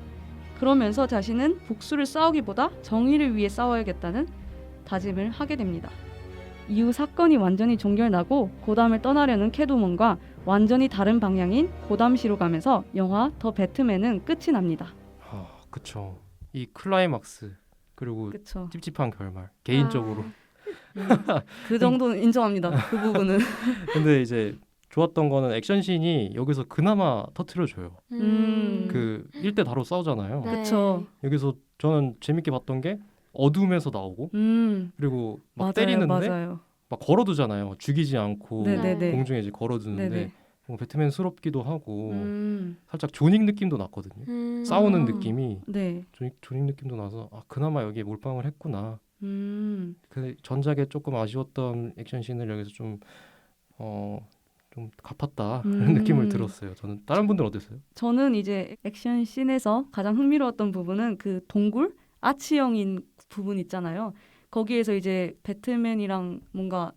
그러면서 자신은 복수를 싸우기보다 정의를 위해 싸워야겠다는 다짐을 하게 됩니다. 이후 사건이 완전히 종결나고 고담을 떠나려는 캣우먼과 완전히 다른 방향인 고담시로 가면서 영화 더 배트맨은 끝이 납니다. 그쵸. 이 클라이막스 그리고 그쵸. 찝찝한 결말 개인적으로. 그 정도는 인정합니다. 그 부분은. 근데 이제 좋았던 거는 액션씬이 여기서 그나마 터트려줘요. 그 1대 다로 싸우잖아요. 네. 그쵸. 여기서 저는 재밌게 봤던 게 어둠에서 나오고 그리고 막 맞아요, 때리는데 맞아요. 막 걸어두잖아요. 죽이지 않고 네네네. 공중에 이제 걸어두는데 네네. 뭔가 배트맨스럽기도 하고 음. 살짝 조닉 느낌도 났거든요. 싸우는 아. 느낌이 네. 조닉 느낌도 나서 아 그나마 여기에 몰빵을 했구나. 음. 그 전작에 조금 아쉬웠던 액션씬을 여기서 좀 갚았다 그런 느낌을 들었어요. 저는 다른 분들 어땠어요? 저는 이제 액션 씬에서 가장 흥미로웠던 부분은 그 동굴 아치형인 부분 있잖아요. 거기에서 이제 배트맨이랑 뭔가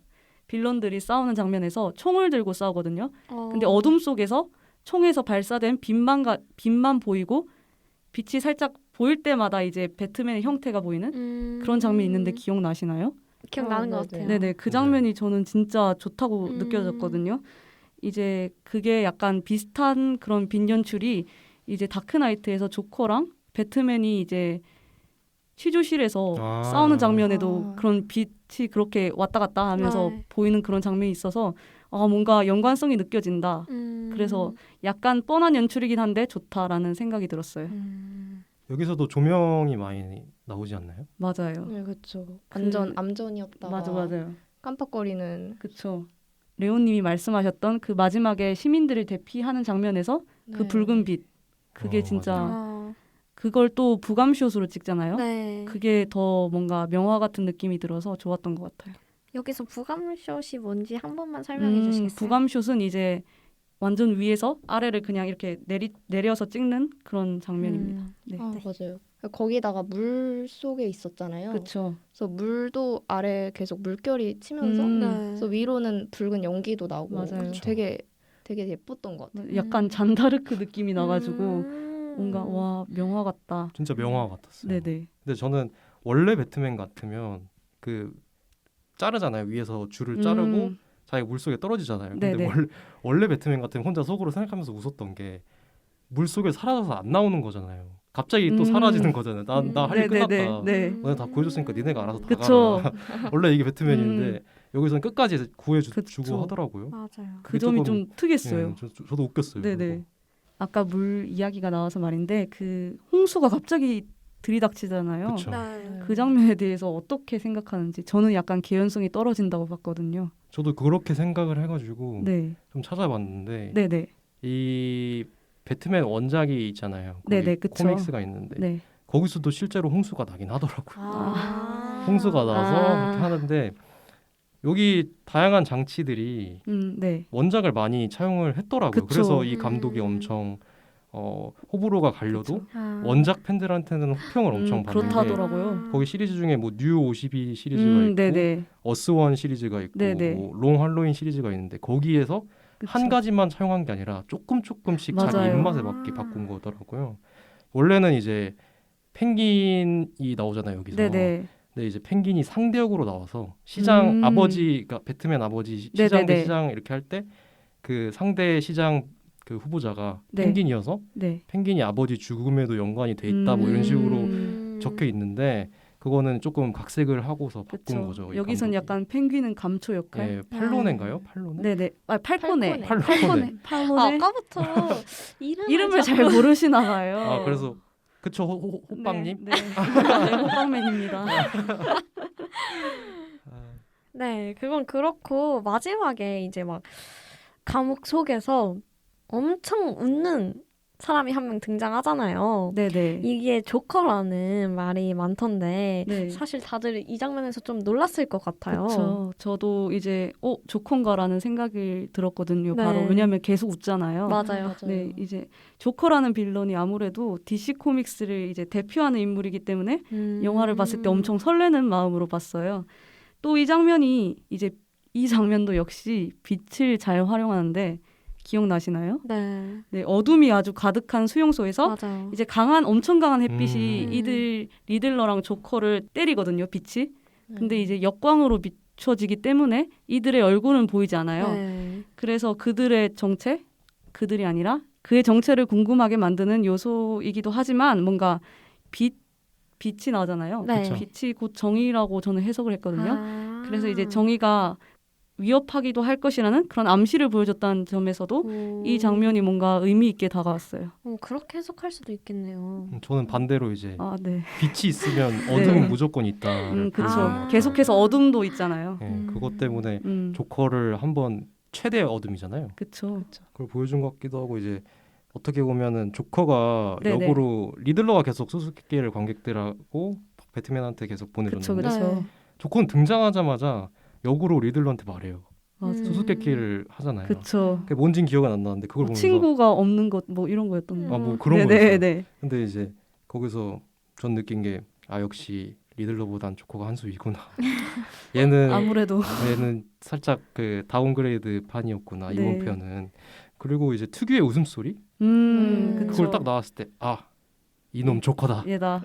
빌런들이 싸우는 장면에서 총을 들고 싸우거든요. 근데 어둠 속에서 총에서 발사된 빛만 보이고 빛이 살짝 보일 때마다 이제 배트맨의 형태가 보이는 그런 장면이 있는데 기억나시나요? 기억나는 아, 것 네네. 같아요. 네네. 그 장면이 저는 진짜 좋다고 느껴졌거든요. 이제 그게 약간 비슷한 그런 빈 연출이 이제 다크나이트에서 조커랑 배트맨이 이제 취조실에서 싸우는 장면에도 그런 빛이 그렇게 왔다 갔다 하면서 네. 보이는 그런 장면이 있어서 뭔가 연관성이 느껴진다. 그래서 약간 뻔한 연출이긴 한데 좋다라는 생각이 들었어요. 여기서도 조명이 많이 나오지 않나요? 맞아요. 네, 그렇죠. 완전 그- 암전이었다가 맞아요. 깜빡거리는 그쵸. 레오님이 말씀하셨던 그 마지막에 시민들을 대피하는 장면에서 그 네. 붉은 빛 그게 맞아요. 진짜 그걸 또 부감숏으로 찍잖아요. 네. 그게 더 뭔가 명화 같은 느낌이 들어서 좋았던 것 같아요. 여기서 부감숏이 뭔지 한 번만 설명해 주시겠어요? 부감숏은 이제 완전 위에서 아래를 그냥 이렇게 내려서 찍는 그런 장면입니다. 네. 아, 맞아요. 거기다가 물 속에 있었잖아요. 그렇죠. 그래서 물도 아래 계속 물결이 치면서 그래서 위로는 붉은 연기도 나오고 맞아요. 되게 예뻤던 것 같아요. 약간 잔다르크 느낌이 나가지고 뭔가 와 명화 같다. 진짜 명화 같았어요. 네네. 근데 저는 원래 배트맨 같으면 그 자르잖아요. 위에서 줄을 자르고 자기가 물속에 떨어지잖아요. 근데 네네. 원래 배트맨 같으면 혼자 속으로 생각하면서 웃었던 게 물속에 사라져서 안 나오는 거잖아요. 갑자기 또 사라지는 거잖아요. 나 할 일 끝났다. 네. 너네 다 구해줬으니까 니네가 알아서 다 그쵸. 가라. 원래 이게 배트맨인데 여기서는 끝까지 구해주고 그쵸. 하더라고요. 맞아요. 그 점이 좀 특이했어요. 예, 저도 웃겼어요. 네네. 그거. 아까 물 이야기가 나와서 말인데 그 홍수가 갑자기 들이닥치잖아요. 그쵸. 네. 그 장면에 대해서 어떻게 생각하는지 저는 약간 개연성이 떨어진다고 봤거든요. 저도 그렇게 생각을 해가지고 네. 좀 찾아봤는데 네네. 이 배트맨 원작이 있잖아요. 거기 네네, 그쵸. 코믹스가 있는데 네. 거기서도 실제로 홍수가 나긴 하더라고요. 아. 홍수가 나서 아. 그렇게 하는데 여기 다양한 장치들이 네. 원작을 많이 차용을 했더라고요. 그쵸. 그래서 이 감독이 엄청 호불호가 갈려도 그쵸. 원작 팬들한테는 호평을 엄청 받는 게 그렇다더라고요. 거기 시리즈 중에 뭐 뉴 52 시리즈가 있고 네네. 어스원 시리즈가 있고 네네. 뭐 롱 할로윈 시리즈가 있는데 거기에서 그쵸. 한 가지만 차용한 게 아니라 조금씩 자기 맞아요. 입맛에 맞게 바꾼 거더라고요. 원래는 이제 펭귄이 나오잖아요 여기서. 네네. 근데 이제 펭귄이 상대역으로 나와서 시장 아버지, 그러니까 배트맨 아버지 시장 대 네네네. 시장 이렇게 할 때 그 상대 시장 그 후보자가 네. 펭귄이어서 네. 펭귄이 아버지 죽음에도 연관이 돼 있다 뭐 이런 식으로 적혀 있는데 그거는 조금 각색을 하고서 바꾼 그쵸. 거죠. 이 여기선 감독이. 약간 펭귄은 감초 역할. 예, 팔로네인가요? 팔로네? 네네. 팔코네. 팔로네. 팔코네. 아까부터 이름을 잘 모르시나 봐요. 아 그래서 그쵸 호빵님. 네. 네, 호빵맨입니다. 네, 그건 그렇고 마지막에 이제 막 감옥 속에서 엄청 웃는 사람이 한 명 등장하잖아요. 네네. 이게 조커라는 말이 많던데 네. 사실 다들 이 장면에서 좀 놀랐을 것 같아요. 그렇죠. 저도 이제 조커인가라는 생각이 들었거든요. 네. 바로 왜냐하면 계속 웃잖아요. 맞아요. 네, 이제 조커라는 빌런이 아무래도 DC 코믹스를 이제 대표하는 인물이기 때문에 영화를 봤을 때 엄청 설레는 마음으로 봤어요. 또 이 장면이 이제 이 장면도 역시 빛을 잘 활용하는데 기억나시나요? 네, 네, 어둠이 아주 가득한 수용소에서 맞아요. 이제 엄청 강한 햇빛이 이들 리들러랑 조커를 때리거든요, 빛이. 근데 이제 역광으로 비춰지기 때문에 이들의 얼굴은 보이지 않아요. 네. 그래서 그들이 아니라 그의 정체를 궁금하게 만드는 요소이기도 하지만 뭔가 빛 빛이 나잖아요. 네. 그쵸. 빛이 곧 정의라고 저는 해석을 했거든요. 아. 그래서 이제 정의가 위협하기도 할 것이라는 그런 암시를 보여줬다는 점에서도 오. 이 장면이 뭔가 의미 있게 다가왔어요. 그렇게 해석할 수도 있겠네요. 저는 반대로 이제 아, 네. 빛이 있으면 어둠은 네. 무조건 있다. 그렇죠. 아. 계속해서 어둠도 있잖아요. 네, 그것 때문에 음, 조커를 한번 최대의 어둠이잖아요. 그렇죠. 그걸 보여준 것 같기도 하고 이제 어떻게 보면은 조커가 네네. 역으로 리들러가 계속 수수께끼를 관객들하고 배트맨한테 계속 보내줬는데 그쵸. 네. 조커는 등장하자마자 역으로 리들러한테 말해요. 맞아. 수수께끼를 하잖아요. 그쵸. 그게 뭔진 기억은 안 나는데 그걸 보면서 친구가 없는 것 뭐 이런 거였던 거. 아 뭐 그런 거였어요. 네네네. 근데 이제 거기서 전 느낀 게 역시 리들러보단 조커가 한 수 위구나. 아무래도 얘는 살짝 그 다운그레이드 판이었구나 네. 이번 편은. 그리고 이제 특유의 웃음소리 그쵸. 그걸 딱 나왔을 때 이놈 조커다. 얘다.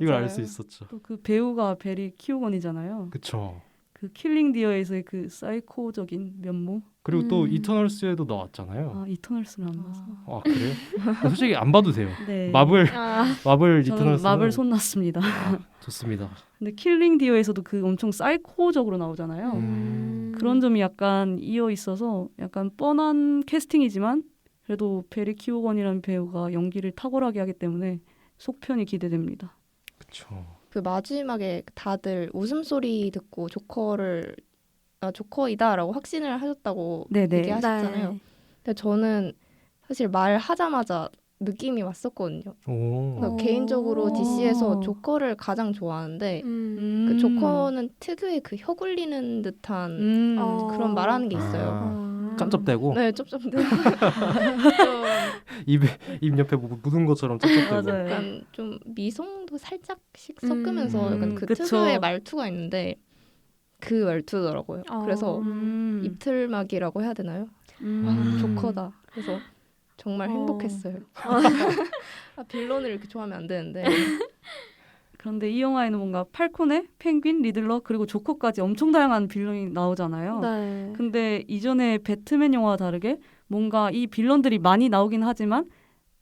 이걸 알 수 있었죠. 또 그 배우가 베리 키오건이잖아요. 그쵸. 그 킬링 디어에서의 그 사이코적인 면모. 그리고 또 이터널스에도 나왔잖아요. 아, 이터널스는 안 봤어. 그래요? 솔직히 안 봐도 돼요. 네. 마블 저는 이터널스 마블 손났습니다. 좋습니다. 근데 킬링 디어에서도 그 엄청 사이코적으로 나오잖아요. 그런 점이 약간 이어 있어서 약간 뻔한 캐스팅이지만 그래도 베리 키오건이라는 배우가 연기를 탁월하게 하기 때문에 속편이 기대됩니다. 그쵸. 그 마지막에 다들 웃음소리 듣고 조커이다라고 확신을 하셨다고 네네. 얘기하셨잖아요. 네. 근데 저는 사실 말하자마자 느낌이 왔었거든요. 오. 그러니까 오. 개인적으로 DC에서 조커를 가장 좋아하는데 그 조커는 특유의 그 혀 굴리는 듯한 그런 말하는 게 있어요. 깜짝대고 네, 쩝쩝대. 입 옆에 묻은 것처럼 깜짝대고. 맞아요. 약간 좀 미성도 살짝씩 섞으면서 약간 그 그쵸. 특유의 말투가 있는데 그 말투더라고요. 그래서 입틀막이라고 해야 되나요? 조커다. 그래서 정말 행복했어요. 빌런을 이렇게 좋아하면 안 되는데. 그런데 이 영화에는 뭔가 팔코네, 펭귄, 리들러 그리고 조커까지 엄청 다양한 빌런이 나오잖아요. 네. 근데 이전에 배트맨 영화와 다르게 뭔가 이 빌런들이 많이 나오긴 하지만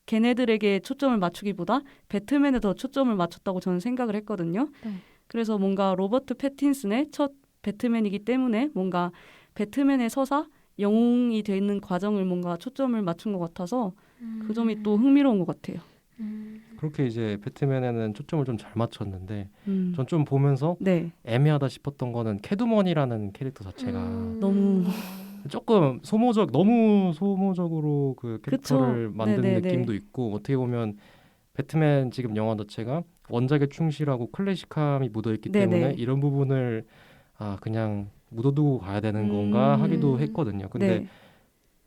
걔네들에게 초점을 맞추기보다 배트맨에 더 초점을 맞췄다고 저는 생각을 했거든요. 네. 그래서 뭔가 로버트 패틴슨의 첫 배트맨이기 때문에 뭔가 배트맨의 서사, 영웅이 되는 과정을 뭔가 초점을 맞춘 것 같아서 그 점이 또 흥미로운 것 같아요. 그렇게 이제 배트맨에는 초점을 좀 잘 맞췄는데 전 음. 좀 보면서 네, 애매하다 싶었던 거는 캐두먼이라는 캐릭터 자체가 너무 조금 너무 소모적으로 그 캐릭터를 그쵸. 만든 네네네. 느낌도 있고 어떻게 보면 배트맨 지금 영화 자체가 원작에 충실하고 클래식함이 묻어있기 네네. 때문에 이런 부분을 그냥 묻어두고 가야 되는 건가 하기도 했거든요. 근데 네.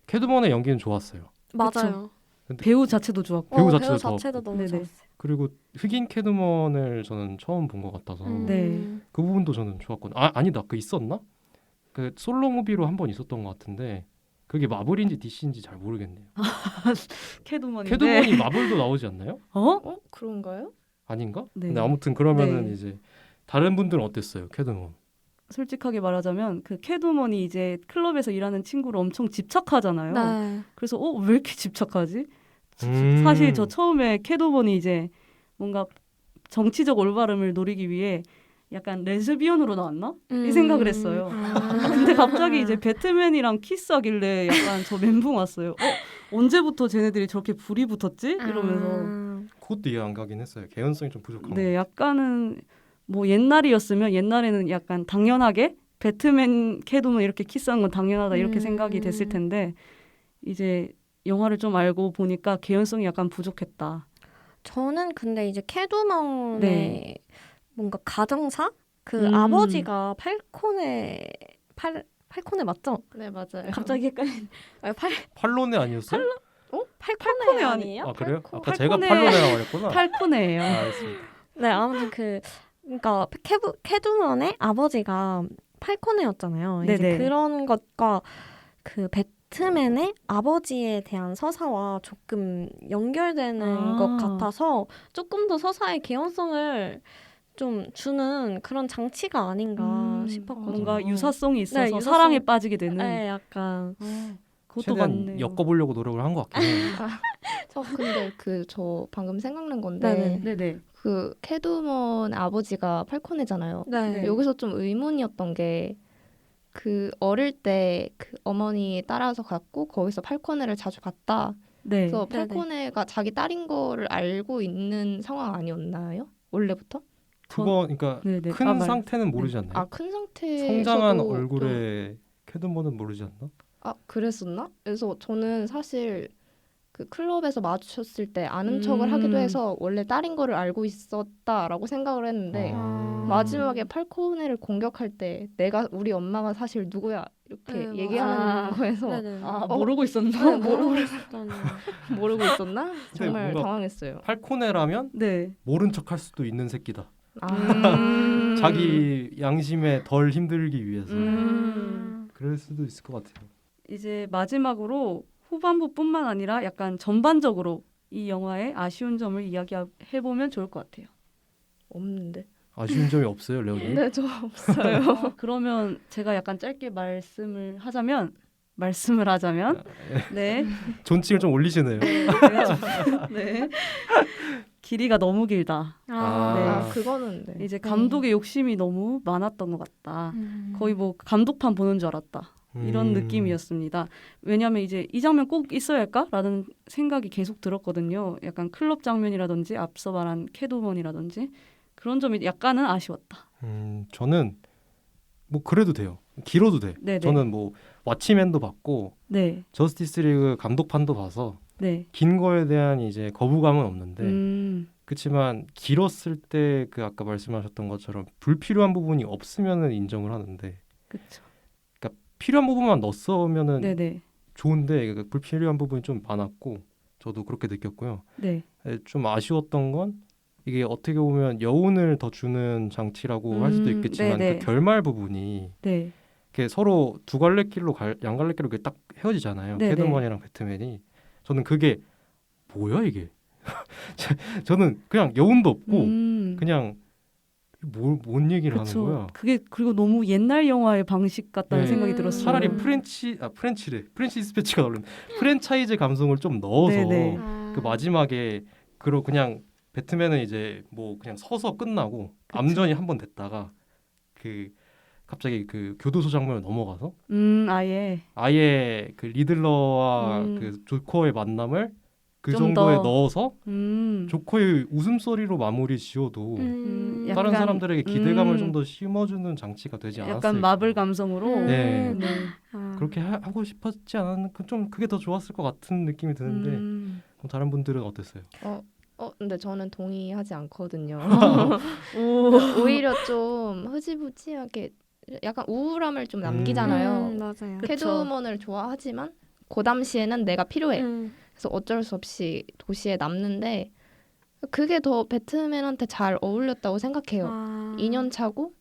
캐두먼의 연기는 좋았어요. 맞아요. 배우 자체도 좋았고 배우 자체도 배우 좋았고. 자체도 너무 네네. 좋았어요. 그리고 흑인 캐두먼을 저는 처음 본 것 같아서 네. 그 부분도 저는 좋았거든요. 아니다. 그 있었나? 그 솔로 무비로 한 번 있었던 것 같은데 그게 마블인지 DC인지 잘 모르겠네요. 캐두먼인데. 캐두먼이 마블도 나오지 않나요? 그런가요? 아닌가? 네. 근데 아무튼 그러면은 네. 이제 다른 분들은 어땠어요? 캐두먼. 솔직하게 말하자면 그 캐두먼이 이제 클럽에서 일하는 친구를 엄청 집착하잖아요. 네. 그래서 왜 이렇게 집착하지? 음. 사실 저 처음에 캐두먼이 이제 뭔가 정치적 올바름을 노리기 위해 약간 레즈비언으로 나왔나? 이 생각을 했어요. 근데 갑자기 이제 배트맨이랑 키스하길래 약간 저 멘붕 왔어요. 언제부터 쟤네들이 저렇게 불이 붙었지? 이러면서. 그것도 이해 안 가긴 했어요. 개연성이 좀 부족한 네, 거. 약간은 뭐 옛날에는 약간 당연하게 배트맨 캐두먼 이렇게 키스한 건 당연하다 이렇게 생각이 됐을 텐데 이제 영화를 좀 알고 보니까 개연성이 약간 부족했다. 저는 근데 이제 캐두먼의 네. 뭔가 가정사? 그 아버지가 팔코네 맞죠? 네, 맞아요. 갑자기 헷갈린. 팔로네 아니었어요? 팔코네 아니에요? 아 그래요? 팔코- 아까 제가 팔코네. 팔로네라고 그랬구나. 팔코네예요. 알겠습니다. 네, 아무튼 그러니까 캐두먼의 아버지가 팔코네였잖아요. 이제 네네. 그런 것과 그 배트맨의 아버지에 대한 서사와 조금 연결되는 것 같아서 조금 더 서사의 개연성을 좀 주는 그런 장치가 아닌가 싶었거든요. 뭔가 유사성이 있어서 네, 유사성- 사랑에 빠지게 되는. 네, 약간 그것도 최대한 맞네요. 엮어보려고 노력을 한 것 같긴 해요. 근데 저 방금 생각난 건데 네네. 네네. 그 캐트우먼 아버지가 팔코네잖아요. 네. 여기서 좀 의문이었던 게 그 어릴 때 그 어머니 따라서 갔고 거기서 팔코네를 자주 갔다. 네. 그래서 네네. 팔코네가 자기 딸인 거를 알고 있는 상황 아니었나요? 원래부터? 그거 그러니까 네네. 큰 아, 말- 상태는 모르지 않나요? 아, 큰 상태에서도 성장한 좀- 얼굴에 캐드먼은 모르지 않나? 아, 그랬었나? 그래서 저는 사실 그 클럽에서 마주쳤을 때 아는 척을 하기도 해서 원래 딸인 거를 알고 있었다라고 생각을 했는데 마지막에 팔코네를 공격할 때 내가 우리 엄마가 사실 누구야 이렇게 네, 얘기하는 맞아요. 거에서 네네. 아, 어? 모르고 있었나? 모르고 있었던. 모르고 있었나? 정말 뭔가- 당황했어요. 팔코네라면 네. 모른 척할 수도 있는 새끼다. 아, 자기 양심에 덜 힘들기 위해서 음. 그럴 수도 있을 것 같아요. 이제 마지막으로 후반부뿐만 아니라 약간 전반적으로 이 영화의 아쉬운 점을 이야기해 보면 좋을 것 같아요. 없는데. 아쉬운 점이 없어요, 레오님? 네, 저 없어요. 그러면 제가 약간 짧게 말씀을 하자면 네. 존칭을 좀 올리시네요. 네. 길이가 너무 길다. 아, 그거는 네. 이제 감독의 욕심이 너무 많았던 것 같다. 거의 뭐 감독판 보는 줄 알았다. 이런 느낌이었습니다. 왜냐하면 이제 이 장면 꼭 있어야 할까라는 생각이 계속 들었거든요. 약간 클럽 장면이라든지 앞서 말한 캐트우먼이라든지 그런 점이 약간은 아쉬웠다. 저는 뭐 그래도 돼요. 길어도 돼. 네네. 저는 뭐 왓치맨도 봤고 네, 저스티스 리그 감독판도 봐서 네. 긴 거에 대한 이제 거부감은 없는데 그렇지만 길었을 때 그 아까 말씀하셨던 것처럼 불필요한 부분이 없으면은 인정을 하는데 그렇죠. 필요한 부분만 넣었으면은 네네, 좋은데 그 불필요한 부분이 좀 많았고 저도 그렇게 느꼈고요. 네, 좀 아쉬웠던 건 이게 어떻게 보면 여운을 더 주는 장치라고 할 수도 있겠지만 네네. 그 결말 부분이 네, 이렇게 서로 두 갈래길로 양갈래길로 이렇게 딱 헤어지잖아요. 네네. 캐드먼이랑 배트맨이. 저는 그게 뭐야 이게? 저는 그냥 여운도 없고 그냥 뭔 얘기를 하는 그쵸. 거야? 그게 그리고 너무 옛날 영화의 방식 같다는 네. 생각이 들었어요. 차라리 프렌치래. 프렌치 디스패치가 나오는 프랜차이즈 감성을 좀 넣어서 네네. 그 마지막에 그냥 배트맨은 이제 뭐 그냥 서서 끝나고 그쵸. 암전이 한 번 됐다가 그 갑자기 그 교도소 장면을 넘어가서 아예 그 리들러와 그 조커의 만남을 그 좀 정도에 더. 넣어서 조커의 웃음소리로 마무리 지어도 다른 약간, 사람들에게 기대감을 좀 더 심어주는 장치가 되지 않았을까. 약간 마블 감성으로. 네. 아. 그렇게 하고 싶었지 않았나? 좀 그게 더 좋았을 것 같은 느낌이 드는데 뭐 다른 분들은 어땠어요? 근데 저는 동의하지 않거든요. 오. 오히려 좀 흐지부지하게 약간 우울함을 좀 남기잖아요. 맞아요. 그쵸. 캐트우먼을 좋아하지만 그 당시에는 내가 필요해. 그래서 어쩔 수 없이 도시에 남는데 그게 더 배트맨한테 잘 어울렸다고 생각해요. 2년 차고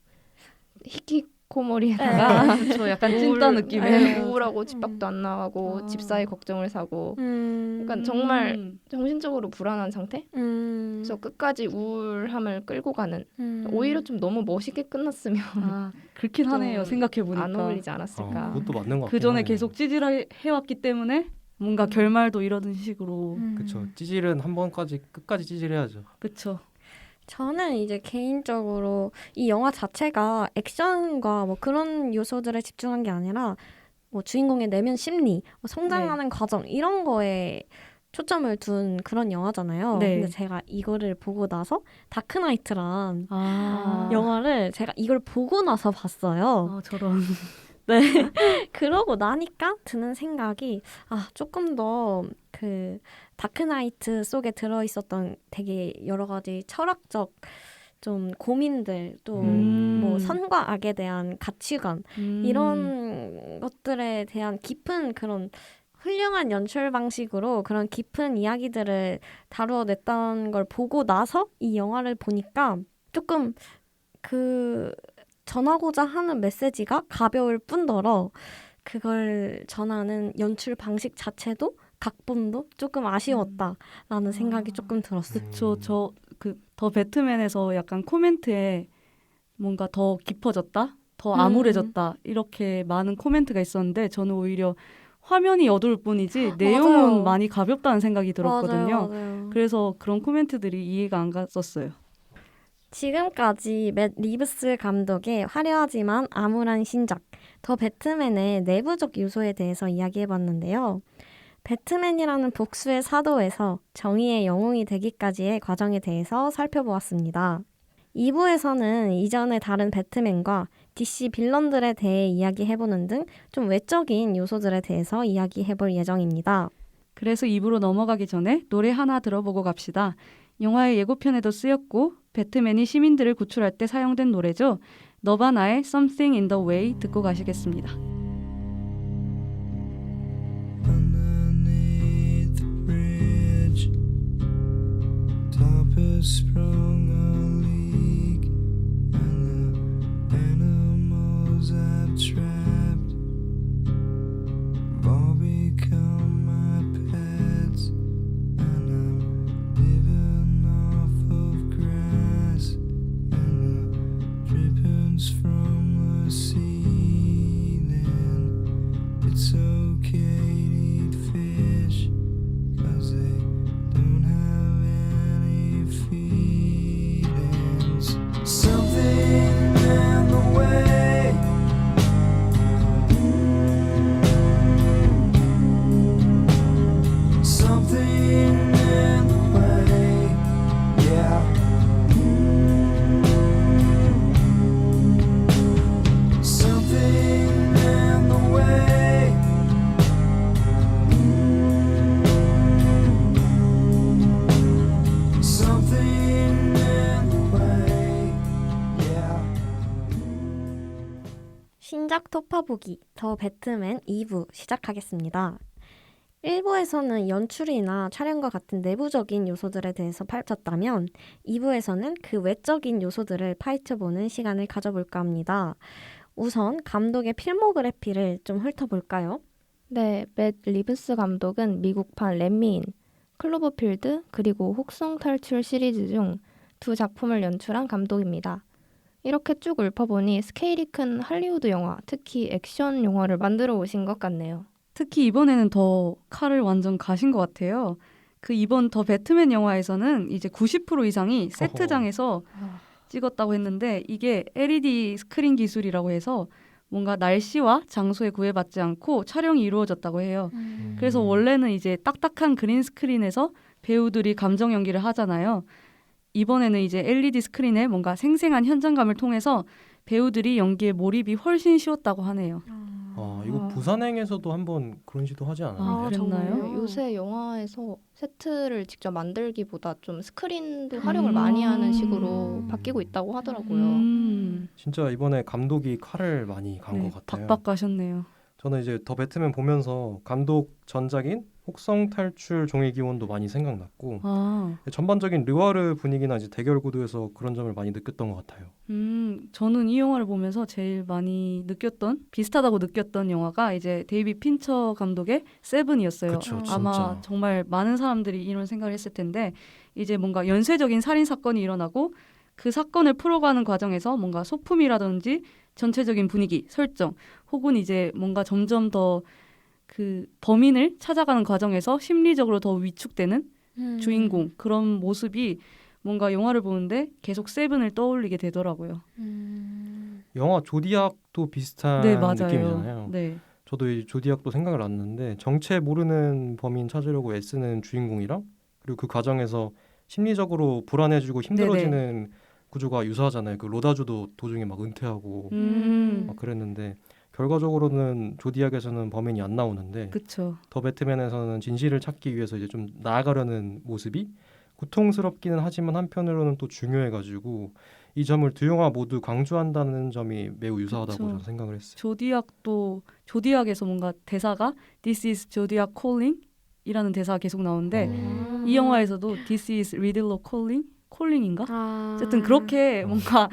히키코모리에다가 저 약간 찐따 느낌의. 네, 우울하고 집 밖도 안 나가고 집사의 걱정을 사고 약간 정말 정신적으로 불안한 상태? 그래서 끝까지 우울함을 끌고 가는 오히려 좀 너무 멋있게 끝났으면 그렇긴 좀 하네요. 생각해 보니까. 안 어울리지 않았을까. 그것도 맞는 것 같아요. 그 전에 계속 찌질해 왔기 때문에 뭔가 결말도 이런 식으로. 그렇죠. 찌질은 한 번까지 끝까지 찌질해야죠. 그렇죠. 저는 이제 개인적으로 이 영화 자체가 액션과 뭐 그런 요소들에 집중한 게 아니라 뭐 주인공의 내면 심리, 뭐 성장하는 과정 이런 거에 초점을 둔 그런 영화잖아요. 네. 근데 제가 이거를 보고 나서 다크나이트란 아. 영화를 제가 이걸 보고 나서 봤어요. 저런. 네. 그러고 나니까 드는 생각이 조금 더 그 다크나이트 속에 들어있었던 되게 여러 가지 철학적 좀 고민들 또 뭐 선과 악에 대한 가치관 이런 것들에 대한 깊은 그런 훌륭한 연출 방식으로 그런 깊은 이야기들을 다루어냈던 걸 보고 나서 이 영화를 보니까 조금 그 전하고자 하는 메시지가 가벼울 뿐더러 그걸 전하는 연출 방식 자체도 각본도 조금 아쉬웠다라는 생각이 조금 들었어요. 저 그 더 배트맨에서 약간 코멘트에 뭔가 더 깊어졌다, 더 암울해졌다 이렇게 많은 코멘트가 있었는데 저는 오히려 화면이 어두울 뿐이지 내용은 맞아요. 많이 가볍다는 생각이 들었거든요. 맞아요. 그래서 그런 코멘트들이 이해가 안 갔었어요. 지금까지 맷 리브스 감독의 화려하지만 암울한 신작 더 배트맨의 내부적 요소에 대해서 이야기해봤는데요. 배트맨이라는 복수의 사도에서 정의의 영웅이 되기까지의 과정에 대해서 살펴보았습니다. 2부에서는 이전의 다른 배트맨과 DC 빌런들에 대해 이야기해보는 등 좀 외적인 요소들에 대해서 이야기해볼 예정입니다. 그래서 2부로 넘어가기 전에 노래 하나 들어보고 갑시다. 영화의 예고편에도 쓰였고 배트맨이 시민들을 구출할 때 사용된 노래죠. 너바나의 Something in the Way 듣고 가시겠습니다. Underneath the bridge, top has sprung a leak, and the animals I've trapped have all become my pets, and I'm living off of grass and the drippings from the ceiling. It's okay to eat fish, 'cause they don't have any feelings. Something in the way, something in the way, yeah. Something in the way. Something in the way, yeah. 신작 토파보기 더 배트맨 2부 시작하겠습니다. 1부에서는 연출이나 촬영과 같은 내부적인 요소들에 대해서 파헤쳤다면 2부에서는 그 외적인 요소들을 파헤쳐보는 시간을 가져볼까 합니다. 우선 감독의 필모그래피를 좀 훑어볼까요? 네, 맷 리브스 감독은 미국판 렛미인, 클로버필드 그리고 혹성 탈출 시리즈 중 두 작품을 연출한 감독입니다. 이렇게 쭉 읊어보니 스케일이 큰 할리우드 영화, 특히 액션 영화를 만들어 오신 것 같네요. 특히 이번에는 더 칼을 완전 가신 것 같아요. 그 이번 더 배트맨 영화에서는 이제 90% 이상이 세트장에서 찍었다고 했는데 이게 LED 스크린 기술이라고 해서 뭔가 날씨와 장소에 구애받지 않고 촬영이 이루어졌다고 해요. 그래서 원래는 이제 딱딱한 그린 스크린에서 배우들이 감정 연기를 하잖아요. 이번에는 이제 LED 스크린에 뭔가 생생한 현장감을 통해서 배우들이 연기에 몰입이 훨씬 쉬웠다고 하네요. 이거 부산행에서도 한번 그런 시도 하지 않았나요? 그랬나요? 정말요? 요새 영화에서 세트를 직접 만들기보다 좀 스크린도 활용을 많이 하는 식으로 바뀌고 있다고 하더라고요. 진짜 이번에 감독이 칼을 많이 간 것 같아요. 박박 가셨네요. 저는 이제 더 배트맨 보면서 감독 전작인 혹성 탈출 종의 기원도 많이 생각났고 전반적인 르와르 분위기나 이제 대결 구도에서 그런 점을 많이 느꼈던 것 같아요. 저는 이 영화를 보면서 제일 많이 비슷하다고 느꼈던 영화가 이제 데이비드 핀처 감독의 세븐이었어요. 그쵸, 아마 진짜. 정말 많은 사람들이 이런 생각을 했을 텐데 이제 뭔가 연쇄적인 살인 사건이 일어나고 그 사건을 풀어가는 과정에서 뭔가 소품이라든지 전체적인 분위기, 설정 혹은 이제 뭔가 점점 더 그 범인을 찾아가는 과정에서 심리적으로 더 위축되는 주인공 그런 모습이 뭔가 영화를 보는데 계속 세븐을 떠올리게 되더라고요. 영화 조디악도 비슷한 네, 맞아요. 느낌이잖아요. 네. 저도 이 조디악도 생각을 났는데 정체 모르는 범인 찾으려고 애쓰는 주인공이랑 그리고 그 과정에서 심리적으로 불안해지고 힘들어지는 구조가 유사하잖아요. 그 로다주도 도중에 막 은퇴하고 막 그랬는데 결과적으로는 조디악에서는 범인이 안 나오는데 그쵸. 더 배트맨에서는 진실을 찾기 위해서 이제 좀 나아가려는 모습이 고통스럽기는 하지만 한편으로는 또 중요해가지고 이 점을 두 영화 모두 강조한다는 점이 매우 유사하다고 그쵸. 저는 생각을 했어요. 조디악에서 뭔가 대사가 This is Zodiac calling 이라는 대사가 계속 나오는데 이 영화에서도 This is Riddler calling인가? 어쨌든 그렇게 뭔가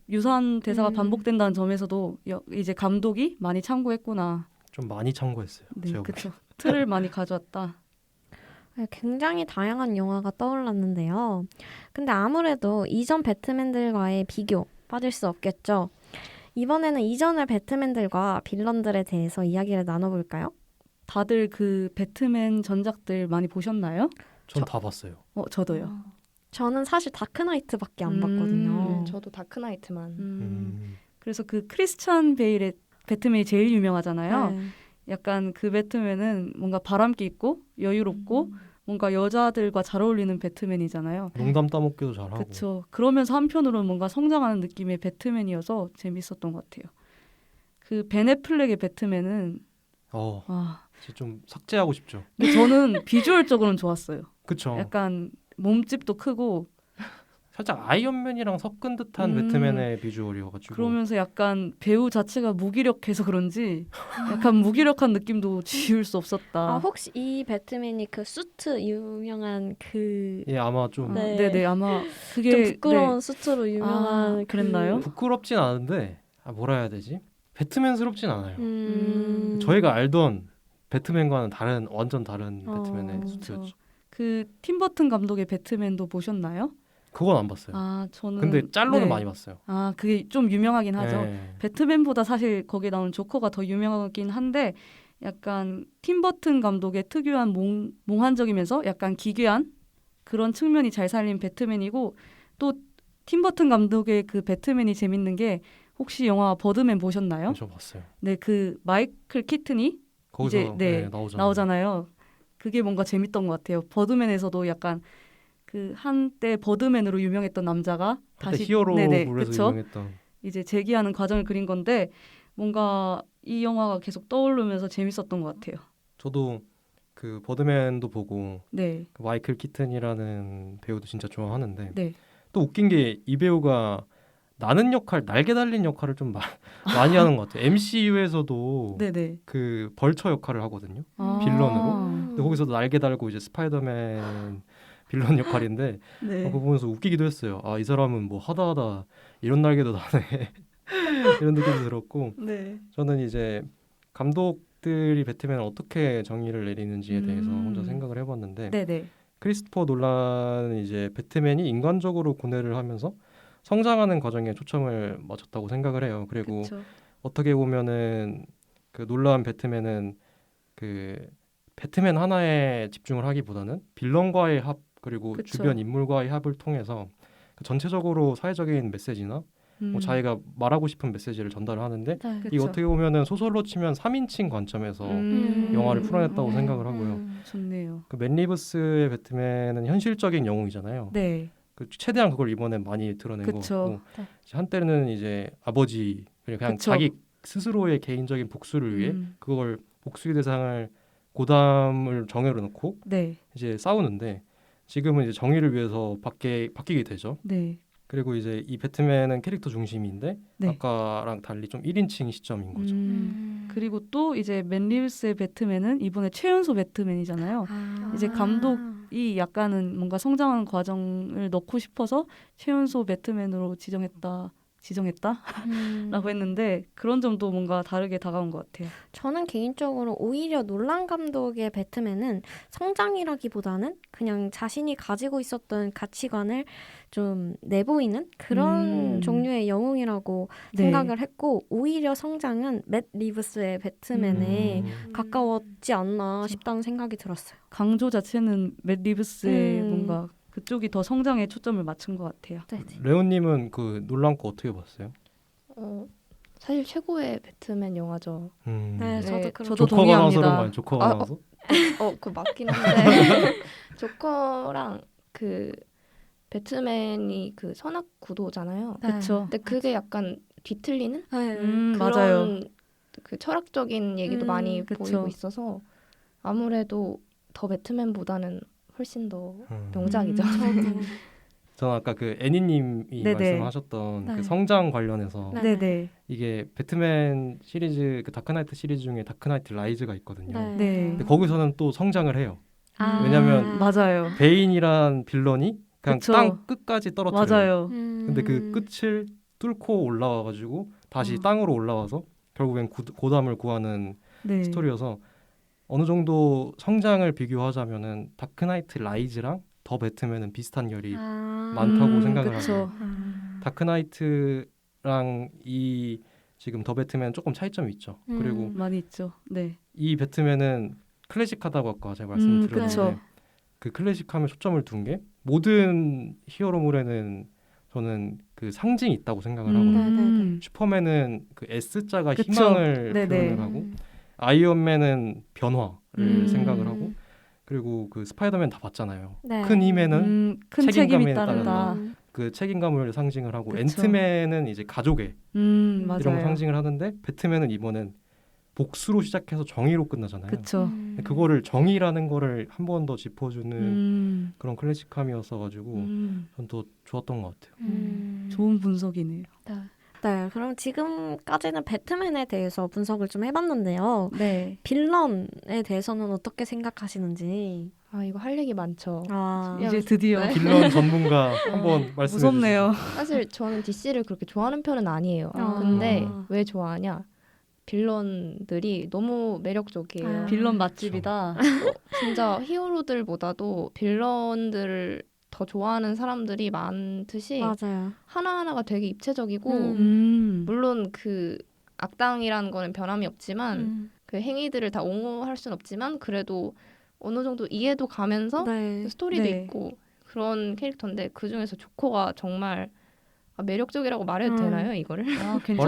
유사한 대사가 반복된다는 점에서도 이제 감독이 많이 참고했구나. 좀 많이 참고했어요. 네, 제가 그렇죠. 틀을 많이 가져왔다. 굉장히 다양한 영화가 떠올랐는데요. 근데 아무래도 이전 배트맨들과의 비교 빠질 수 없겠죠. 이번에는 이전의 배트맨들과 빌런들에 대해서 이야기를 나눠볼까요? 다들 그 배트맨 전작들 많이 보셨나요? 전 다 봤어요. 저도요. 저는 사실 다크나이트밖에 안 봤거든요. 저도 다크나이트만. 그래서 그 크리스찬 베일의 배트맨이 제일 유명하잖아요. 네. 약간 그 배트맨은 뭔가 바람기 있고 여유롭고 뭔가 여자들과 잘 어울리는 배트맨이잖아요. 농담 따먹기도 잘하고. 그렇죠. 그러면서 한편으로는 뭔가 성장하는 느낌의 배트맨이어서 재밌었던 것 같아요. 그 벤 애플렉의 배트맨은 진짜 좀 삭제하고 싶죠. 근데 저는 비주얼적으로는 좋았어요. 그쵸. 약간 몸집도 크고 살짝 아이언맨이랑 섞은 듯한 배트맨의 비주얼이어가지고. 그러면서 약간 배우 자체가 무기력해서 그런지 약간 무기력한 느낌도 지울 수 없었다. 혹시 이 배트맨이 그 수트 유명한 그 예, 아마 좀 네. 네네 아마 그게 좀 부끄러운 네. 수트로 유명한 그랬나요? 부끄럽진 않은데 뭐라 해야 되지? 배트맨스럽진 않아요. 음. 저희가 알던 배트맨과는 완전 다른 배트맨의 수트였죠. 그 팀버튼 감독의 배트맨도 보셨나요? 그건 안 봤어요. 저는 근데 짤로는 네. 많이 봤어요. 그게 좀 유명하긴 하죠. 네. 배트맨보다 사실 거기에 나오는 조커가 더 유명하긴 한데 약간 팀버튼 감독의 특유한 몽환적이면서 약간 기괴한 그런 측면이 잘 살린 배트맨이고 또 팀버튼 감독의 그 배트맨이 재밌는 게 혹시 영화 버드맨 보셨나요? 저 봤어요. 네, 그 마이클 키튼이 거기서 이제, 네, 나오잖아요. 그게 뭔가 재밌던 것 같아요. 버드맨에서도 약간 그 한때 버드맨으로 유명했던 남자가 다시 히어로물에서 그쵸? 유명했던. 이제 재기하는 과정을 그린 건데 뭔가 이 영화가 계속 떠오르면서 재밌었던 것 같아요. 저도 그 버드맨도 보고 네, 그 마이클 키튼이라는 배우도 진짜 좋아하는데 네. 또 웃긴 게 이 배우가 나는 역할, 날개 달린 역할을 좀 많이 하는 것 같아요. MCU에서도 네네. 그 벌처 역할을 하거든요. 아. 빌런으로. 근데 거기서도 날개 달고 이제 스파이더맨 빌런 역할인데 네. 그거 보면서 웃기기도 했어요. 이 사람은 뭐 하다 이런 날개도 나네. 이런 느낌도 들었고 네. 저는 이제 감독들이 배트맨을 어떻게 정의를 내리는지에 대해서 혼자 생각을 해봤는데 네네. 크리스토퍼 놀란은 이제 배트맨이 인간적으로 고뇌를 하면서 성장하는 과정에 초점을 맞췄다고 생각을 해요. 그리고 그쵸. 어떻게 보면은 그 놀란 배트맨은 그 배트맨 하나에 집중을 하기보다는 빌런과의 합 그리고 그쵸. 주변 인물과의 합을 통해서 그 전체적으로 사회적인 메시지나 뭐 자기가 말하고 싶은 메시지를 전달을 하는데 네. 이 어떻게 보면은 소설로 치면 3인칭 관점에서 영화를 풀어냈다고 생각을 하고요. 좋네요. 그 맨 리브스의 배트맨은 현실적인 영웅이잖아요. 네. 그 최대한 그걸 이번에 많이 드러낸 것 그쵸. 같고 한때는 이제 아버지 그냥 그쵸. 자기 스스로의 개인적인 복수를 위해 그걸 복수의 대상을 고담을 정해로 놓고 네. 이제 싸우는데 지금은 이제 정의를 위해서 바뀌게 되죠. 네. 그리고 이제 이 배트맨은 캐릭터 중심인데 네. 아까랑 달리 좀 1인칭 시점인 거죠. 그리고 또 이제 맨 리브스의 배트맨은 이번에 최연소 배트맨이잖아요. 이제 감독이 약간은 뭔가 성장하는 과정을 넣고 싶어서 최연소 배트맨으로 지정했다라고 했는데 그런 점도 뭔가 다르게 다가온 것 같아요. 저는 개인적으로 오히려 놀란 감독의 배트맨은 성장이라기보다는 그냥 자신이 가지고 있었던 가치관을 좀 내보이는 그런 종류의 영웅이라고 네. 생각을 했고 오히려 성장은 맷 리브스의 배트맨에 가까웠지 않나 싶다는 생각이 들었어요. 강조 자체는 맷 리브스의 음. 뭔가 그쪽이 더 성장에 초점을 맞춘 것 같아요. 네. 레오님은 그 놀란 거 어떻게 봤어요? 사실 최고의 배트맨 영화죠. 네, 저도 네, 그렇게 저도 조커가 나와서 동의합니다. 그런 거 아니에요? 조커가 나와서? 그 맞긴 한데 조커랑 그 배트맨이 그 선악 구도잖아요. 그렇죠. 근데 그게 약간 뒤틀리는 네. 맞아요. 그런 그 철학적인 얘기도 많이 그쵸. 보이고 있어서 아무래도 더 배트맨보다는 훨씬 더 명작이죠. 저는 아까 그 애니님이 네네. 말씀하셨던 네. 그 성장 관련해서 네. 네네. 이게 배트맨 시리즈 그 다크나이트 시리즈 중에 다크나이트 라이즈가 있거든요. 네. 근데 거기서는 또 성장을 해요. 아. 왜냐면 맞아요. 베인이란 빌런이 그냥 그쵸. 땅 끝까지 떨어뜨려요. 맞아요. 근데 그 끝을 뚫고 올라와가지고 다시 어. 땅으로 올라와서 결국엔 고담을 구하는 네. 스토리여서 어느 정도 성장을 비교하자면은 다크나이트 라이즈랑 더 배트맨은 비슷한 결이 많다고 생각을 그쵸. 하고 다크나이트랑 이 지금 더 배트맨 조금 차이점이 있죠. 그리고 많이 있죠. 네. 이 배트맨은 클래식하다고 아까 제가 그쵸. 말씀드렸는데 그 클래식함에 초점을 둔 게 모든 히어로물에는 저는 그 상징이 있다고 생각을 하거든요. 슈퍼맨은 그 S자가 그쵸. 희망을 네네. 표현을 하고 아이언맨은 변화를 음. 생각을 하고 그리고 그 스파이더맨 다 봤잖아요. 네. 큰 힘에는 큰 책임이 책임감에 따른다. 그 책임감을 상징을 하고 그쵸. 앤트맨은 이제 가족의 맞아요. 이런 걸 상징을 하는데 배트맨은 이번엔 복수로 시작해서 정의로 끝나잖아요. 그쵸. 그거를 정의라는 거를 한 번 더 짚어주는 그런 클래식함이었어가지고 전 또 좋았던 것 같아요. 좋은 분석이네요. 네, 그럼 지금까지는 배트맨에 대해서 분석을 좀 해봤는데요. 네. 빌런에 대해서는 어떻게 생각하시는지. 아 이거 할 얘기 많죠. 이제 드디어 네. 빌런 전문가 한번 말씀해 무섭네요. 사실 저는 DC를 그렇게 좋아하는 편은 아니에요. 아. 근데 왜 좋아하냐? 빌런들이 너무 매력적이에요. 아. 빌런 맛집이다. 진짜 히어로들보다도 빌런들을 더 좋아하는 사람들이 많듯이 맞아요. 하나하나가 되게 입체적이고 물론 그 악당이라는 거는 변함이 없지만 그 행위들을 다 옹호할 순 없지만 그래도 어느 정도 이해도 가면서 네. 스토리도 네. 있고 그런 캐릭터인데 그중에서 조커가 정말 매력적이라고 말해도 되나요 이거를? 아, 괜찮죠.